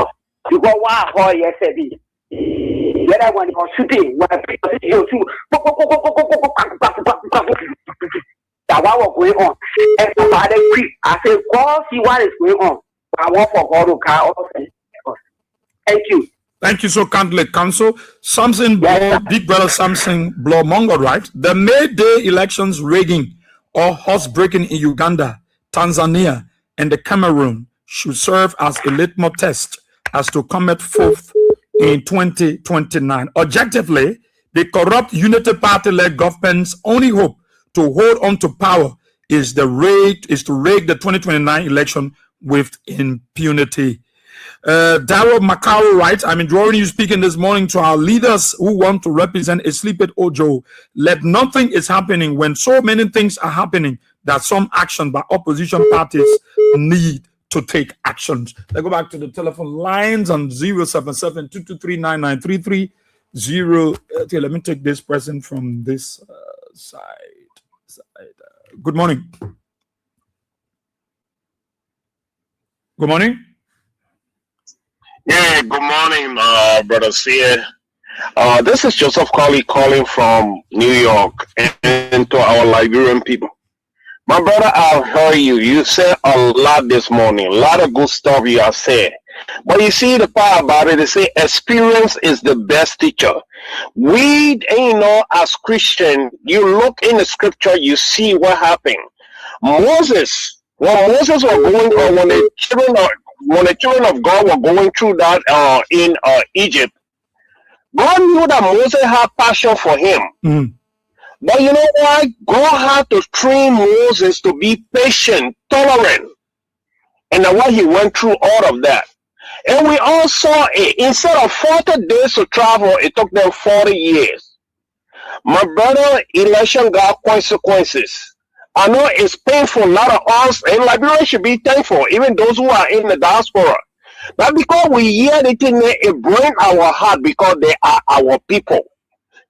Because why I heard yesterday, the other one was shooting, when people say, you shoot, that's what was going on. And somebody quick, I said, God, see what is going on. I want for God to call us. Thank you. Thank you so kindly, Council. Samson Blow, Big Brother Samson Blow Mongo, right? The May Day elections rigging or horse breaking in Uganda, Tanzania, and the Cameroon should serve as a litmus test as to come forth in 2029. Objectively, the corrupt Unity Party-led government's only hope to hold on to power is to rig the 2029 election with impunity. Darrow Macau writes, I'm enjoying you speaking this morning to our leaders who want to represent a sleepy Ojo. Let nothing is happening when so many things are happening that some action by opposition parties need to take actions. Let's go back to the telephone lines on 077-223-9933. Let me take this person from this side. Good morning. Good morning. Yeah, good morning, Brother Seer. This is Joseph Colley calling from New York and to our Liberian people. My brother, I've heard you. You said a lot this morning, a lot of good stuff you have said. But you see the part about it, they say experience is the best teacher. We, as Christian, you look in the scripture, you see what happened. Moses, when Moses was going on, when the children of God were going through that in Egypt, God knew that Moses had passion for him. But you know what? God had to train Moses to be patient, tolerant. And that's why he went through all of that. And we all saw it. Instead of 40 days to travel, it took them 40 years. My brother, election got consequences. I know it's painful. A lot of us in Liberia should be thankful, even those who are in the diaspora. But because we hear the thing, it breaks our heart because they are our people.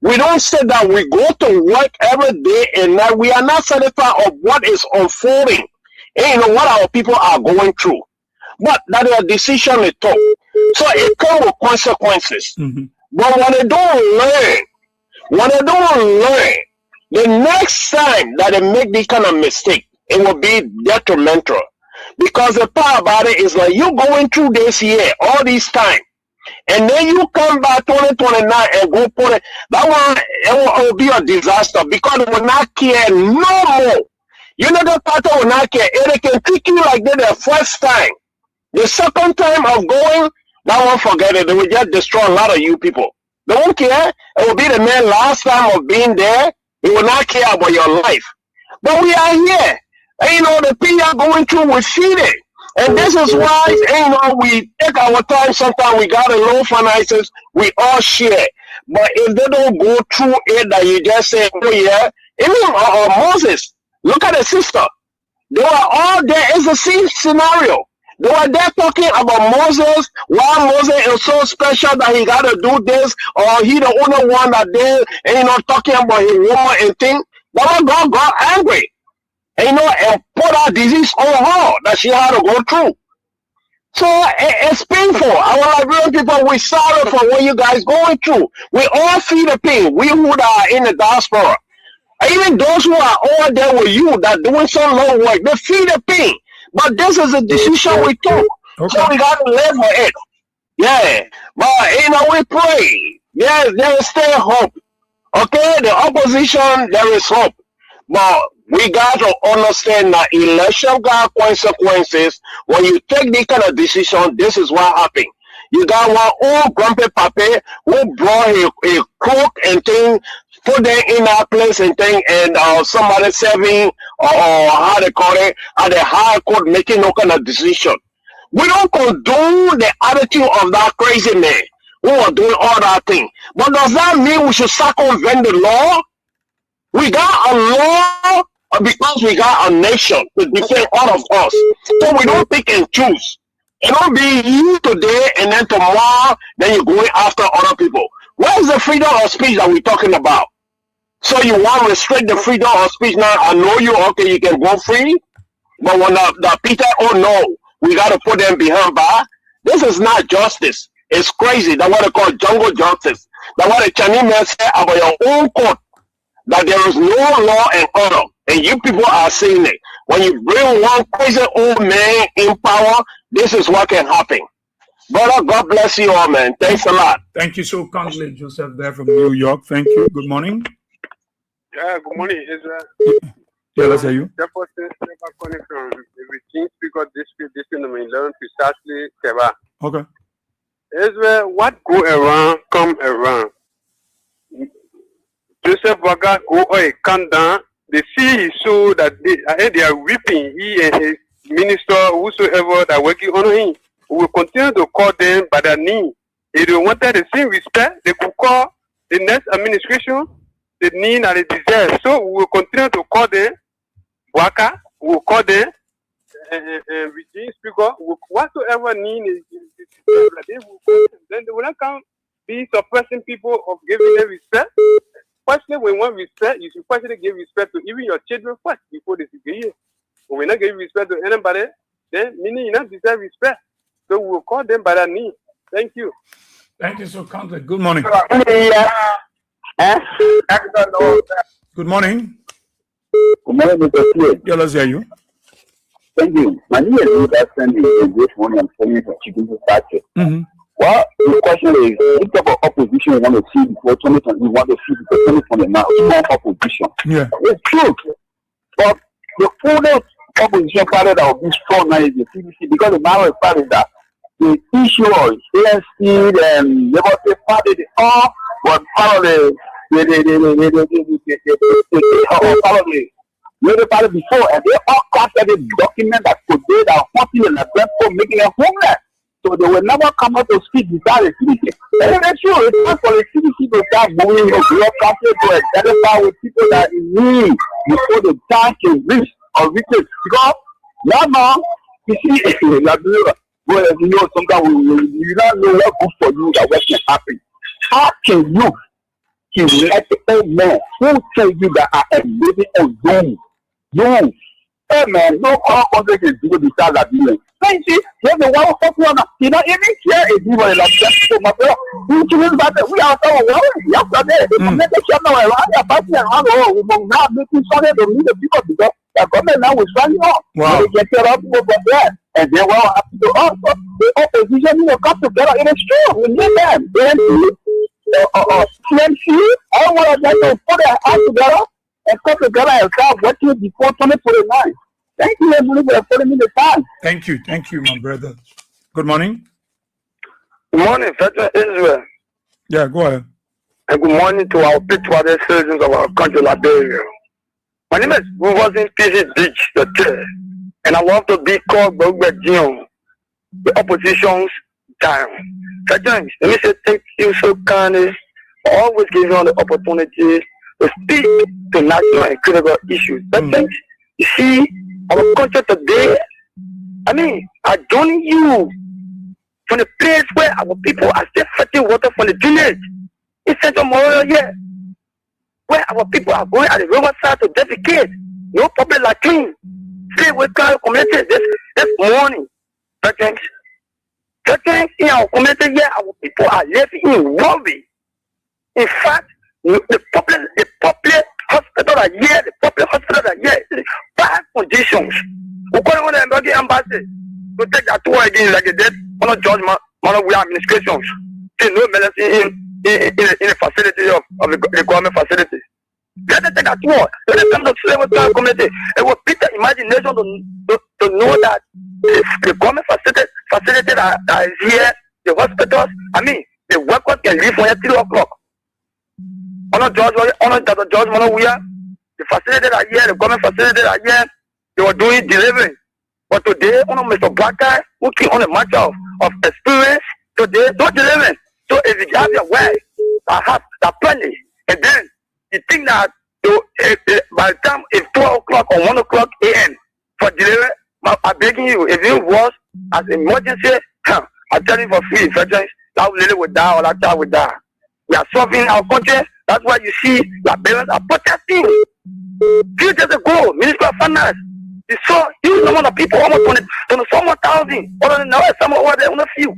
We don't say that we go to work every day and that we are not satisfied of what is unfolding and you know what our people are going through. But that is a decision they took. So it comes with consequences. But when they don't learn, the next time that they make this kind of mistake, it will be detrimental. Because the part about it is like you going through this year, all this time, and then you come back 2029 and go put it, that one, it will be a disaster because they will not care no more. You know, the party will not care. They can treat you like that the first time. The second time of going, that one forget it. They will just destroy a lot of you people. They won't care. It will be the man last time of being there. He will not care about your life. But we are here. And you know, the people are going through, we feed it. And this is why, you know, we take our time. Sometimes we got a low finances, we all share. But if they don't go through it, that you just say, oh yeah, even Moses, look at the sister. They were all there. It's the same scenario. They were there talking about Moses, why Moses is so special that he got to do this, or he the only one that they, and, you know, talking about his woman and thing. But God got angry. And, you know, and put our disease on her that she had to go through. So it's painful. Our Liberian people, we sorry for what you guys going through. We all feel the pain. We who are in the diaspora. Even those who are all there with you that doing some low work, they feel the pain. But this is a decision we took. Okay. So we got to live with it. Yeah. But, you know, we pray. Yes, there is still hope. Okay? The opposition, there is hope. But we got to understand that election got consequences. When you take this kind of decision, this is what happened. You got one old grumpy papi who brought a cook and thing, put them in our place and thing, and somebody serving, or how they call it, at the high court making no kind of decision. We don't condone the attitude of that crazy man who are doing all that thing. But does that mean we should circumvent the law? We got a law because we got a nation to defend all of us. So we don't pick and choose. It don't be you today and then tomorrow, then you're going after other people. Where's the freedom of speech that we're talking about? So you want to restrict the freedom of speech now? I know you, okay, you can go free. But when the Peter, oh no, we got to put them behind bar. This is not justice. It's crazy. That's what they call jungle justice. That's what the Chinese man said about your own court. That there is no law and order, and you people are seeing it. When you bring one crazy old man in power, this is what can happen. Brother, God bless you all, man. Thanks a lot. Thank you so kindly, Joseph, there from New York. Thank you. Good morning. Yeah, good morning, Israel. Yeah, let's hear you. Okay. Israel, what go around, come around. Joseph Waga go or come down. They see so that they are weeping. He and his minister, whosoever that working on him, will continue to call them by their name. If they wanted the same respect, they could call the next administration the name that they deserve. So we will continue to call them Waka. We will call them Regime Speaker. Whatsoever name is then they will not come be suppressing people of giving them respect. Firstly, when one respect, you should firstly give respect to even your children first before they give you. When we not give respect to anybody, then meaning you not deserve respect. So we will call them by their name. Thank you. Thank you so kindly. Good morning. Good morning. Good morning, Mr. Pierre. Yeah, let's hear you. Thank you. My name is Sandy. This morning I'm calling for Chicken Factory. Well, the question is, what type of opposition you want to see before 2020? You want to see before 2020 now? Small opposition. Yeah. It's true. But the fullest opposition party that will be strong now is the CDC, because the matter of fact is that the issue of ANC and Liberty Party, they all were part of the party before, and they all crafted a document that today that are hurting in the for making them homeless. So they will never come out to speak without a CDC. And that's true. It's not for the CDC to start moving your blood country to identify with people that in need before the time can reach or reach it. Because now, you see, well, you know, sometimes you don't know what good for you that what can happen. How can you let the old man who tell you that I am living on doom? Hey man, no all country can do besides that doing. You see, there's the one one. You know, even here is even like that. So my brother, we are so worried. Yesterday, the communication now around the party and how we will not making something to meet the people because the government now is running off. Wow. They get set up over there. And then what happens to us? The opposition, you know, come together. It is true. We need them. CMC, I want them to put their hands together and come together and start working before 2049. Thank you, everybody, for putting me the time. Thank you, my brother. Good morning. Good morning, Federal Israel. Yeah, go ahead. And good morning to our patriotic citizens of our country, Liberia. My name is Wilson P.C. Ditch, the chair, and I love to be called Bogbajion, the opposition's giant. Federal, let me say thank you so kindly for always giving us the opportunity to speak to national and critical issues. Federal, you see, our country today, I join you from the place where our people are still fetching water from the drainage in Central Moria here, where our people are going at the riverside to defecate. No public latrine. Stay with our community this morning. Veterans, in our community here, our people are living in worry. In fact, the public hospital are here, bad conditions. We call on the American embassy to take that tour again like they did on a judgment, we administrations. See no medicine in the facility of the government facility. Let them take that tour. Let them come to slavery community. It will beat the imagination to know that the government facility that is here, the hospitals, the workers can leave from here 3 o'clock. The facility that are here, the government facility that are here, they were doing delivery. But today, Mr. Black Guy, who came on a matter of experience, today, no delivery. So if you have your way, I have that plenty. And then you think that by the time it's 12 o'clock or 1 o'clock a.m. for delivery, I'm begging you, if it was as emergency, I'm telling you for free, veterans, that lady would die or that child would die. We are suffering our country. That's why you see Liberians are protesting. 2 days ago, Minister of Finance, he saw huge number of people, almost 20,000. Other than that, some over there on a few.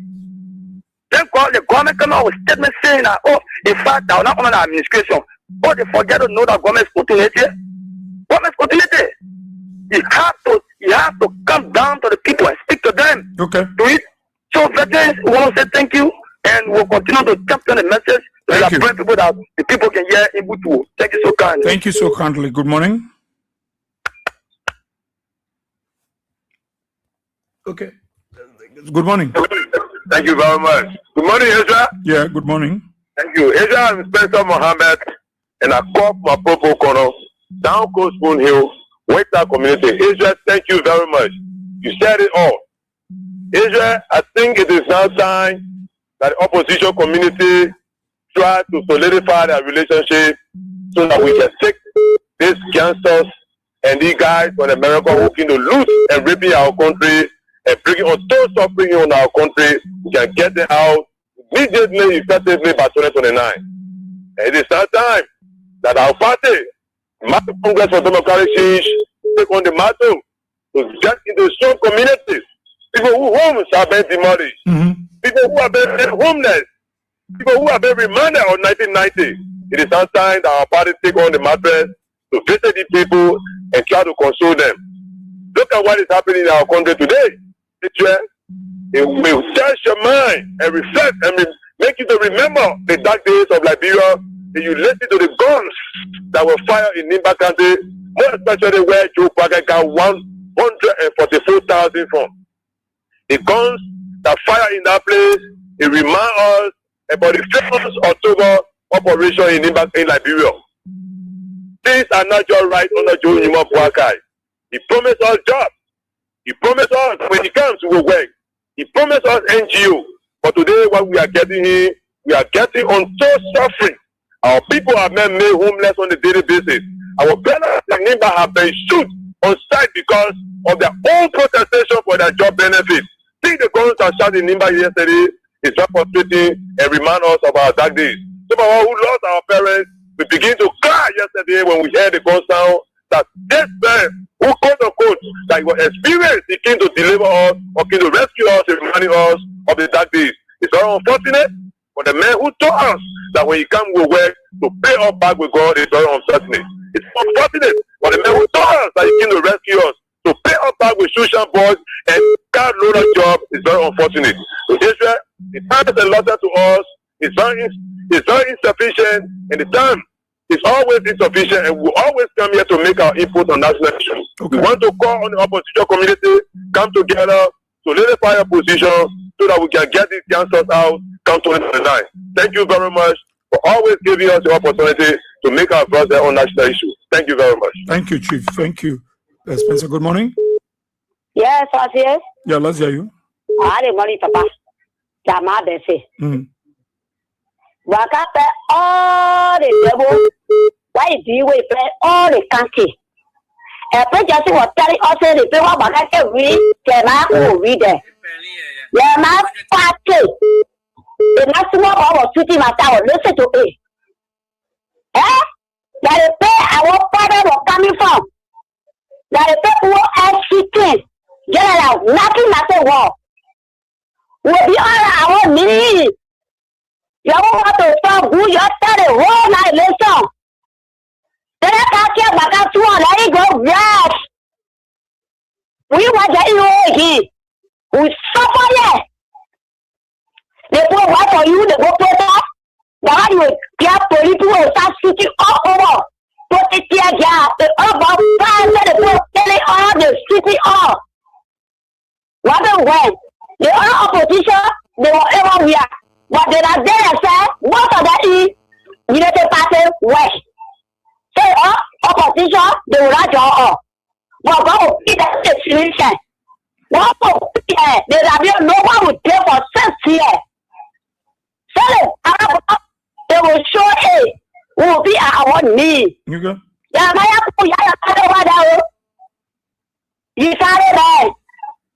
Then the government come out with statement saying that, in fact, they are not under the administration. They forget to know that government is continuity. Government is continuity. You have to come down to the people and speak to them. Okay. Do it. So veterans, we want to say thank you, and we'll continue to champion the message. Thank you. People that the people can hear in Butu. Thank you so kindly. Thank you so kindly. Good morning. Okay. Good morning. Thank you very much. Good morning, Ezra. Yeah, good morning. Thank you. Ezra, I'm Spencer Mohammed, and I call my Popo Kono, down Coast Spoon Hill, Weta community. Ezra, thank you very much. You said it all. Ezra, I think it is now time that the opposition community try to solidify their relationship so that we can take these gangsters and these guys from America who can loot and raping our country and bringing on so suffering on our country. We can get them out immediately, effectively by 2029. And it is that time that our party, Master Congress for Democratic Change, take on the matter to get into strong communities. People whose homes have been demolished. People who have been homeless. People who have been remanded on 1990. It is our time that our party take on the mattress to visit these people and try to console them. Look at what is happening in our country today. It will touch your mind and reflect and make you to remember the dark days of Liberia. And you listen to the guns that were fired in Nimba County, more especially where Joe Parker got 144,000 from. The guns that fire in that place, it reminds us about the 1st of October operation in Liberia. Things are not just right under Joe Numa Boakai. He promised us jobs. He promised us when he comes to work. He promised us NGO. But today, what we are getting here, we are getting on so suffering. Our people are made homeless on a daily basis. Our brothers and neighbors have been shot on sight because of their own protestation for their job benefits. See the guns that shot in Nimba yesterday is just frustrating and remind us of our dark days. Some of us who lost our parents, we begin to cry yesterday when we heard the gun sound that this man who quote unquote that was experienced, he came to deliver us or came to rescue us and remind us of the dark days. It's very unfortunate for the man who told us that when he come with work to pay us back with God, it's very unfortunate. It's unfortunate for the man who told us that he came to rescue us to pay us back with social boards and card loader job is very unfortunate. So Israel, the time is allotted to us is very insufficient, and the time is always insufficient, and we always come here to make our input on national issues. Okay. We want to call on the opposition community, come together, solidify our position so that we can get these cancers out come 2029. Thank you very much for always giving us the opportunity to make our voice on national issues. Thank you very much. Thank you, Chief. Thank you. Spencer, good morning. Yes, yes. Yeah, let's hear you. Good morning, Papa. Waka all the devil. Why do you wait all the country? A preacher was telling us the people about that we cannot read it. Yeah, my party. The maximum of city matter, listen to it. Eh? That is where our father was coming from. That is people who are seeking. General, nothing matter what. We'll be all our needs. You want to stop who you started whole night listen. Then I can't care about that one. Let it go yes. We want to eat here. We suffer here. They put what for you, they go protest. Now you get political and start shooting all over. Put it here, yeah. The about 5 minutes, they telling all the city off. What the way? The other opposition, they were everywhere. But they are there and say, what are they United Party West? So opposition, they will not draw up. But God will be the solution. What will be there? No one will pay for 6 years. So they will show it will be our need. Okay. You started there.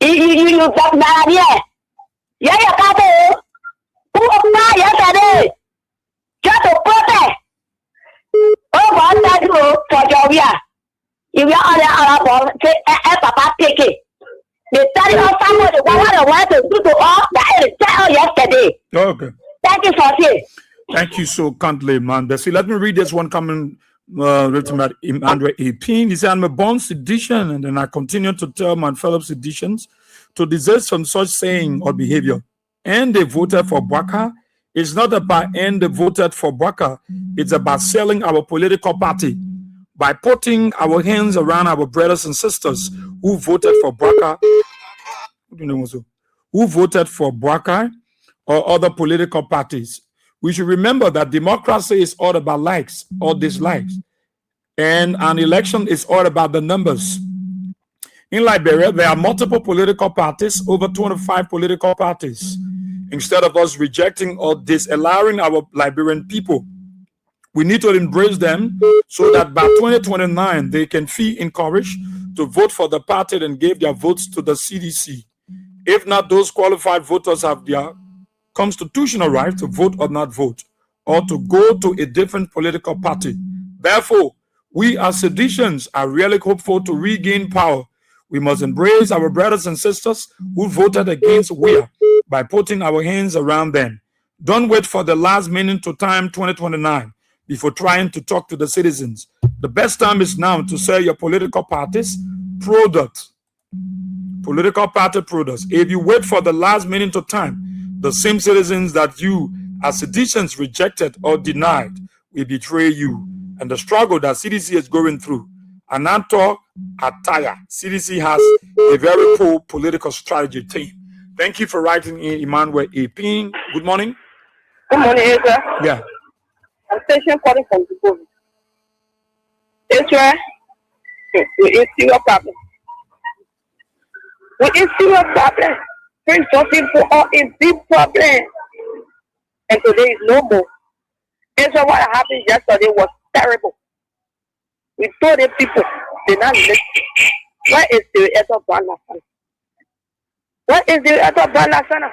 You got that idea. Yeah, you got it. Who apply yesterday? Just to protest. Oh, one that you for Jovia. If you are all Papa take it. They tell us somebody what to do to all that I yesterday. Okay. Thank you for it. Thank you so kindly, man. Bessie, let me read this one comment written by Andre Epin. He said, I'm a born sedition, and then I continue to tell my fellow seditions to desist from such saying or behavior. And they voted for Bwaka. It's not about and they voted for Bwaka. It's about selling our political party by putting our hands around our brothers and sisters who voted for Bwaka. Who voted for Bwaka or other political parties. We should remember that democracy is all about likes or dislikes. And an election is all about the numbers. In Liberia, there are multiple political parties, over 25 political parties. Instead of us rejecting or disallowing our Liberian people, we need to embrace them so that by 2029, they can feel encouraged to vote for the party and give their votes to the CDC. If not, those qualified voters have their constitutional right to vote or not vote, or to go to a different political party. Therefore, we as seditions are really hopeful to regain power. We must embrace our brothers and sisters who voted against WIA by putting our hands around them. Don't wait for the last minute to time 2029 before trying to talk to the citizens. The best time is now to sell your political parties products. Political party products. If you wait for the last minute of time, the same citizens that you as seditions rejected or denied will betray you. And the struggle that CDC is going through. Ananto Ataya. CDC has a very poor political strategy team. Thank you for writing in, Emmanuel Epin. Good morning. Good morning, sir. Yeah. Attention calling from the government. Israel, we in serious problem. We in serious problem. Prince Joseph for all in big problem. And today is no more. Israel, what happened yesterday was terrible. We told the people, they not listen. Where is the Edo Brand Lasana? Where is the Edo Brand Lasana?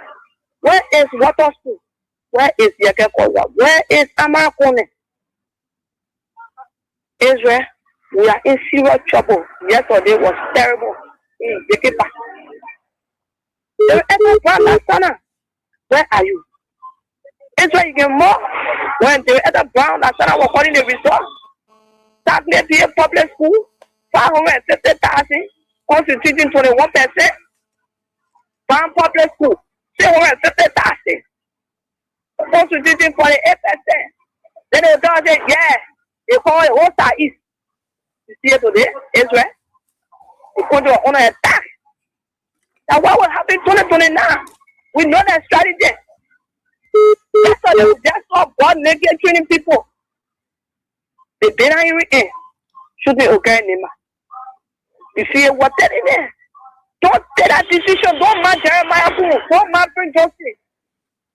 Where is Water School? Where is Yakekowa? Where is Amakone? Israel, we are in serious trouble. Yesterday was terrible. The Edo Brand Lasana, where are you? Israel, you get more. When the Edo Brand Lasana was calling the result, that may be a public school. 550,000, constituting 21%. Farm public school, 650,000, constituting 48%. Then they don't say, yeah, they call it Hosta East. You see it today, Israel? They come to honor attack. Now, what will happen in 2029? We know that strategy. That's why they just saw God naked training people. They did not even shooting okay anymore. You see what that is there? Don't take that decision. Don't mind Jeremiah Boone. Don't mind Prince Joseph.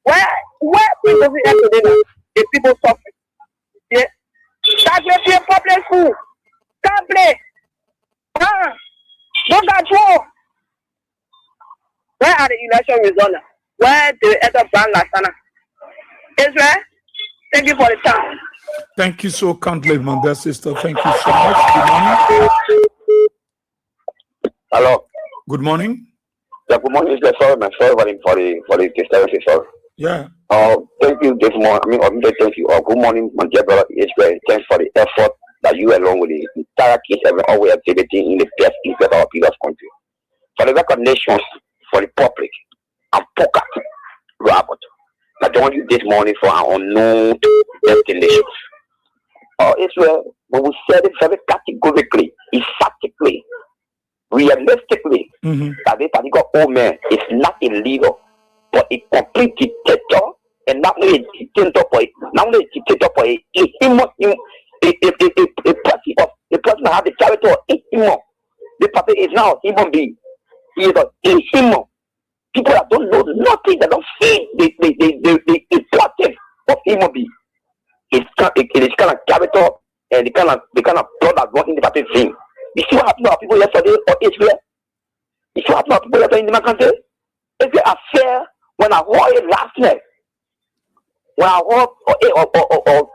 Where Prince Joseph is today now? The people suffering. Yeah. That's where be a public school. Can't play. Don't control. Where are the election results? Where the Edo Brand Lasana? Israel, thank you for the time. Thank you so kindly, my dear sister. Thank you so much. Good morning. Hello. Good morning. Yeah, good morning. Sorry, man. Sorry for the disturbance. Sorry. Yeah. Thank you this morning. Thank you. Good morning, my dear brother Israel. Thanks for the effort that you, along with the entire case, have always exhibiting in the best interest of our people's country. For the recognition for the public and pocket, Robert. I join you this morning for our unknown destinations. Israel, when we said it very categorically, emphatically, realistically, that this particular old man is not illegal, but a complete dictator, and not only a dictator, but a person that has the character of a human. The person is now a human being. He is a human. People that don't know nothing, that don't see the importance of human being. It is kind of character and the kind of blood that runs in the person's vein. You see what happened to our people yesterday or Israel? You see what happened to our people yesterday in my country? It's an affair when I heard it last night. When I heard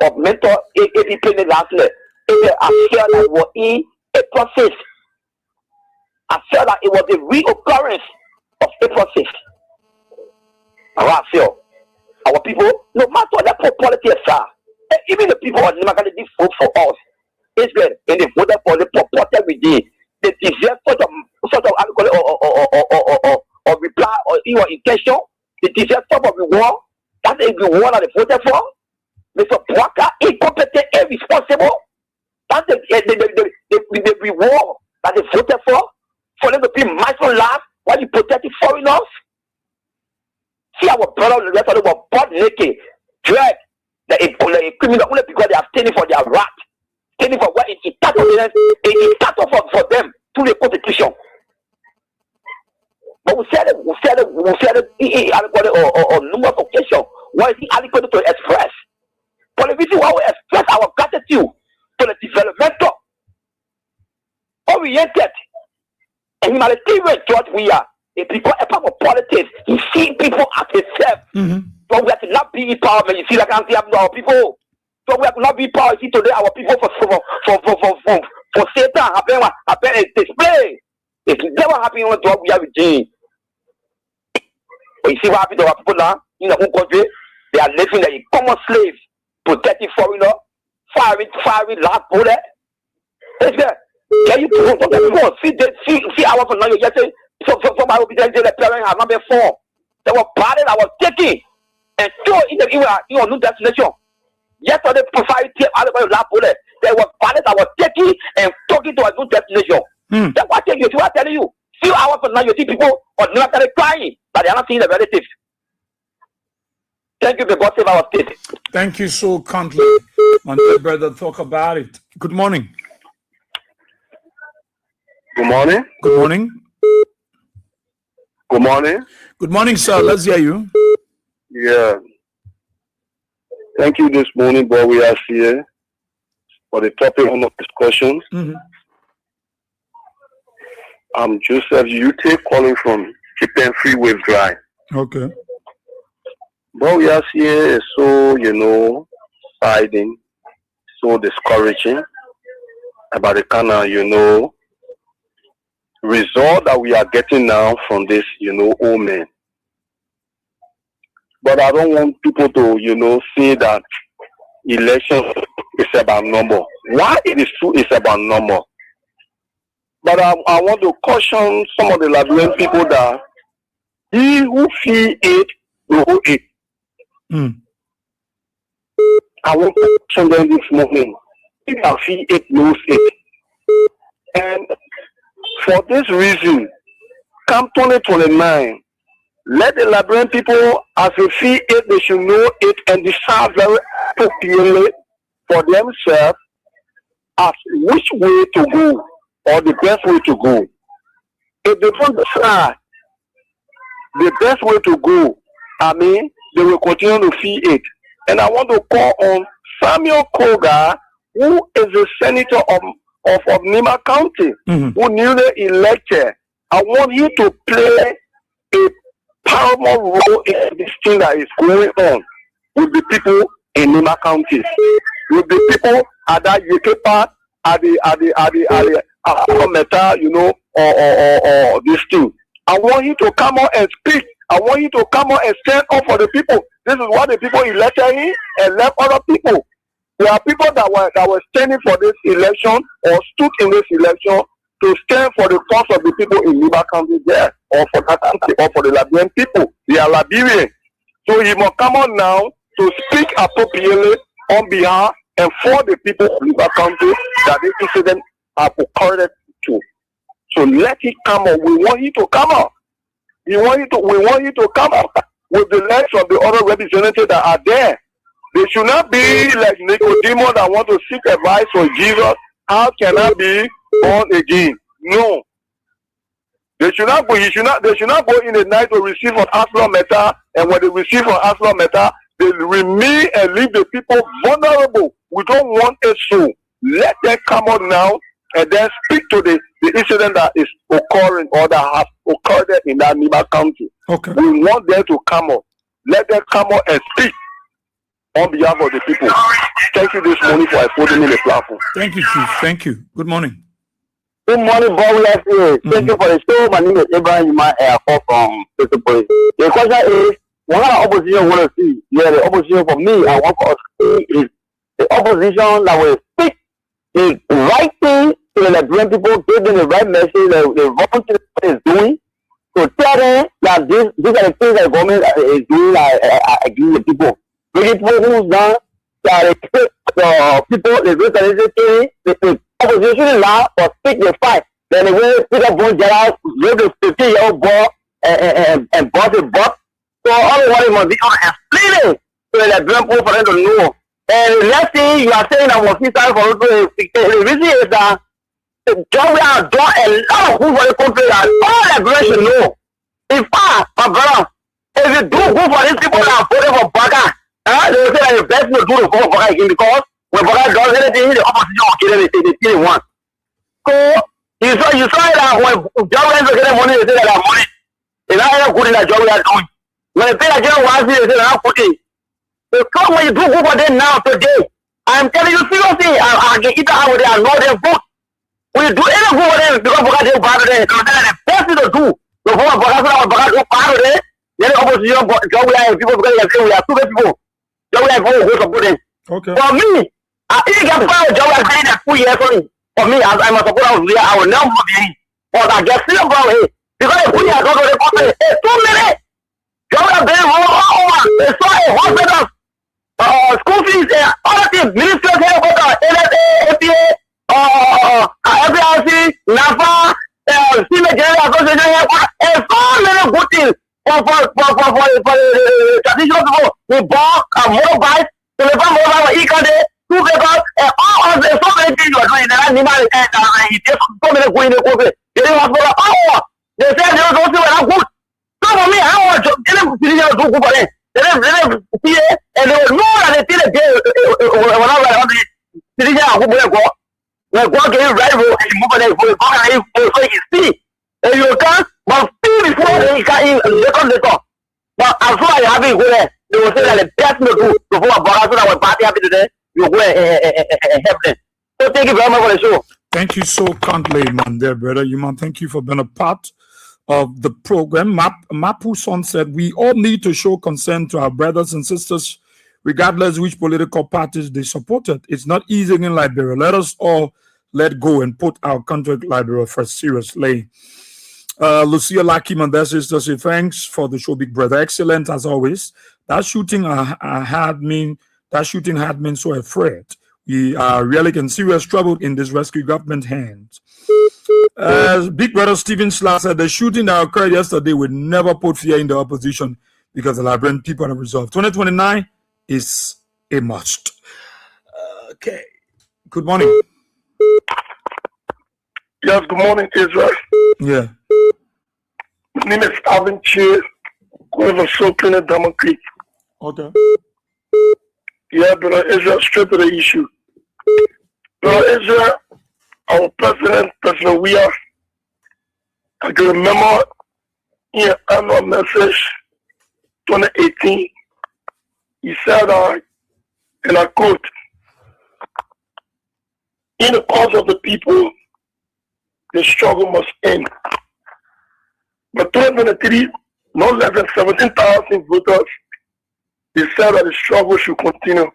of mentor AP playing last night, it's an affair that was in a process. I felt that it was a reoccurrence of April 6th. And I feel our people, no matter what their politics are, even the people of Nimakali did vote for us. Israel, when they voted for the purported regime, they deserve sort of or reply or even intention. They deserve some of the war. That is the war that they voted for. Mr. Bwaka, incompetent and irresponsible. That's the reward that they voted for them to be mindful laugh while you protecting foreigners. See our brother, the rest of them were butt naked, drag a criminal only because they are standing for their right. Standing for what is a start for them through the constitution. But we said it on numerous occasions. Why is he adequate to express? For the reason why we express our gratitude for the developmental, oriented, and humanitarian church we are. If people a part of politics, you see people as a self. So we have to not be in power, man. You see like I'm saying our people. So we have to not be in power. You see today our people for Satan happen a display. It's never happened on the we have regime. But you see what happened to our people now in the whole country? They are living like a common slave, protecting foreigner, firing last bullet. Can you see our from now? You just say so my obedience the parents have not been formed. They were parted, I was taking and throw in the new destination. Yesterday, provided last bullet. They were parted, I was taking and talking to a new destination. That's what I'm telling you. Few hours from now, you see people on military crying, but they are not seeing the relatives. Thank you, the God save our state. Thank you so kindly, my dear brother. Talk about it. Good morning. Good morning. Good morning. Good morning. Good morning, sir. Let's hear you. Yeah. Thank you this morning, boy. We are here for the topic of discussion. Mm-hmm. I'm Joseph UT calling from Chipen Freeway Drive. Okay. But we are here is so, siding, so discouraging about the kind of, result that we are getting now from this, old man. But I don't want people to, say that election is about number. Why it is true it's about number. But I want to caution some of the Liberian people that he who feel it will eat. I want to caution them this morning. If I feel it, knows it. And for this reason, come 2029, let the Liberian people, as they feel it, they should know it and decide very appropriately for themselves as which way to go or the best way to go. If they don't decide the best way to go, they will continue to feel it. And I want to call on Samuel Koga, who is the senator of Nima County, who newly elected. I want him to play a paramount role in this thing that is going on with the people in Nima County, with the people at that UK part, at the Meta, or this thing. I want him to come out and speak. I want him to come out and stand up for the people. This is what the people elected him and left other people. There are people that were standing for this election or stood in this election to stand for the cause of the people in Nima County there, or for that country, or for the Liberian people. They are Liberian. So he must come on now to speak appropriately on behalf and for the people of Nima County that this incident have occurred to. So let it come out. We want you to come out. We want you to come out with the legs of the other representatives that are there. They should not be like Nicodemus that want to seek advice from Jesus. How can I be born again? No. They should not go. They should not go in the night to receive from Aslan Meta, and when they receive from Aslan Meta, they remain and leave the people vulnerable. We don't want it so. Let them come out now and then speak to the incident that is occurring or that has occurred in that Nima County. Okay. We want them to come out. Let them come out and speak on behalf of the people. Thank you this morning for affording me the platform. Thank you, Chief. Thank you. Good morning. Good morning, boy. Thank you for the show. My name is Abraham. I call from Police. The question is, what kind of opposition want to see? Yeah, the opposition for me, I want to see is the opposition that will speak the right thing to the Liberian people, give them the right message, the wrong thing that is doing, to tell them that these are the things that the government is doing against the people. The people who's done that the people, the opposition now for speak the fight. Then the way Peter Bonjara gave the 50-year-old boy and bought a buck. So all the while must be explaining to the Liberian people for them to know. And let's say you are saying that was for the reason is that John we have done a lot of good for the country that all Liberians should know. In fact, my brother, if you do good for these people that are voting for Baga, they will say that the best thing to do is vote for Baga again, because when Baga does anything, the opposition will kill them, they kill one. So you saw that when John Wayne get money, they say that their money is not good in that job we are doing. When they pay that John Wayne, they say they're not putting. So come when you do good for them now, today, I'm telling you seriously, I can eat out with them, I know their vote. When you do any good for them, because Baga did bad with them, so that's the best thing to do. So for Baga do bad with them, then the opposition, John Wayne, people, because they say we are stupid people. John Wayne will go support them. Okay. For me, I think I found John Wayne saying that 2 years only. For me, as I'm a supporter of Zia, I will never vote for him. But I get still about it. Because the 2 years ago, they got me, it's 2 minutes. John Wayne been over. They saw a hospital. School fees, other things, ministers here, NSA, APA, FRC, NAFA, Senior General Association here, and so many good things. the traditional people. We bought a motorbike, to the motorbike, two vehicles, and all of the so many things you are doing. And so many queen, they said they don't see what I'm good. Some of me, I want to get them to do good. They didn't see it, and they will know that they did it when I was sitting there. We're walking right and moving for the see. And you can, but still before they can the top. But as far as I have it, they will say that the best no do before a bar so that was party happy today, you go and help them. So thank you very much for the show. Thank you so kindly, man, there, brother. Thank you for being a part of the program. Mapu Son said, we all need to show concern to our brothers and sisters, regardless which political parties they supported. It's not easy in Liberia. Let us all let go and put our country Liberia first seriously. Lucia Lucky Mandesa says, thanks for the show, big brother. Excellent as always. That shooting had me so afraid. We are really in serious trouble in this rescue government hands. Big brother Stephen Slass said the shooting that occurred yesterday would never put fear in the opposition because the Liberian people are resolved. 2029 is a must. Okay. Good morning. Yes, good morning, Israel. Yeah. My name is Alvin Cheer, going from Soaking and Diamond Creek. Okay. Yeah, brother Israel, straight to the issue. Brother Israel, our President Weah, I can remember in an annual message 2018, he said, and I quote, in the cause of the people, the struggle must end. But 2023, no less than 17,000 voters, they said that the struggle should continue.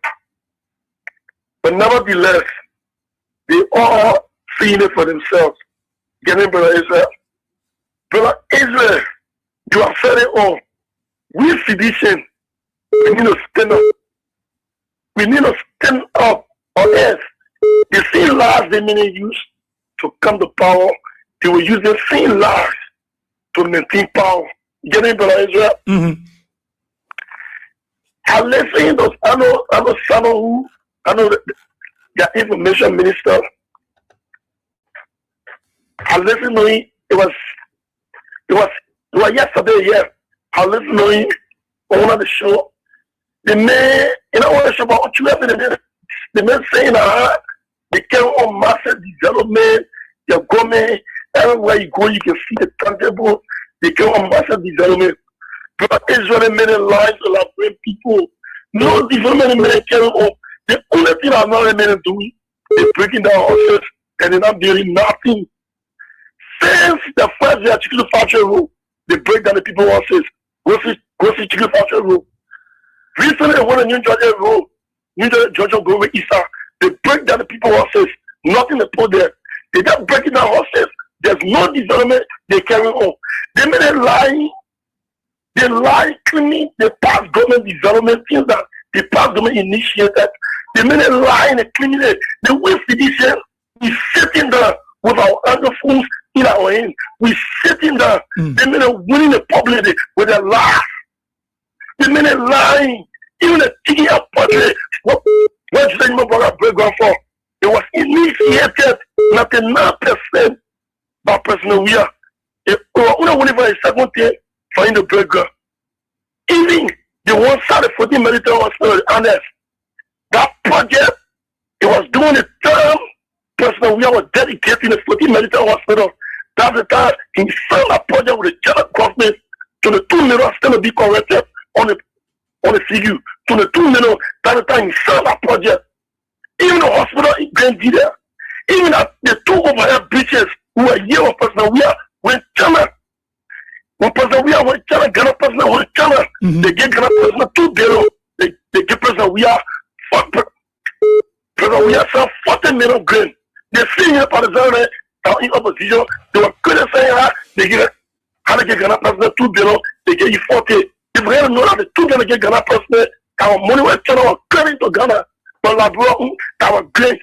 But nevertheless, they all seeing it for themselves. Getting Brother Israel. Brother Israel, you have said it all. We physicians, we need to stand up. We need to stand up on earth. The same lies they may use to come to power, they will use the same lies to maintain power. Getting Brother Israel. Mm-hmm. I listen to I know the information minister. I listened to him. It was yesterday, yeah. I listened to him on one of the show. The man, on the show about you the man saying that they came on massive development, the government, everywhere you go, you can see the tangible. They came on massive development. But Israel many lives of Liberian people. No development many carry on. The only thing I'm not remaining doing is breaking down houses and they're not building nothing. Since the first year chicken factory rule, they break down the people's houses. Go see chicken factory rule. Recently, when the New Georgia go with Easter, they break down the people's houses. Nothing to put there. They just breaking down houses. There's no development they carry on. They made a lie. They lie claiming the past government development things that the past government initiated. They made a lie and claiming that the West Edition is sitting there with our underphones in our hands. We sitting there. They made a winning the public with a lie. They made a lie. Even a taking up budget. What you say my brother breakdown for? It was initiated 99% by President Weah. It was only for a second thing for him to break ground. Even the one side of 14 military hospital, honest, that project, it was doing the term President Weah was dedicating the 14 military hospital. That's the time he signed that project with the general government to the 2 million still to be corrected on the figure. To the 2 million, that's the time he signed that project. Even the hospital in Grand there, even the 2 overhead bridges who were here with President Weah went China. When President Weah went China, Ghana President went China. They gave Ghana President $2 billion. They give President Weah $40 million grand. They see here President in opposition. They were criticizing they give how they give Ghana President $2 billion. They gave you 40. If we really know that the 2 billion give Ghana President, our money was China was coming to Ghana. But Labrador, that was great.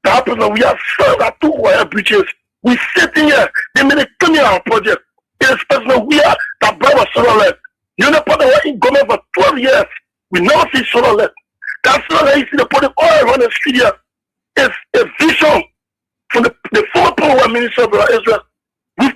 That President Weah served our 2 wire bridges. We sitting here. They made a 20-hour project. It is personal. We are that brought us solar left. You know, the way in government for 12 years, we never see solar left. That solar left, you see the put all around the street here. It's a vision from the former Minister of Israel. We've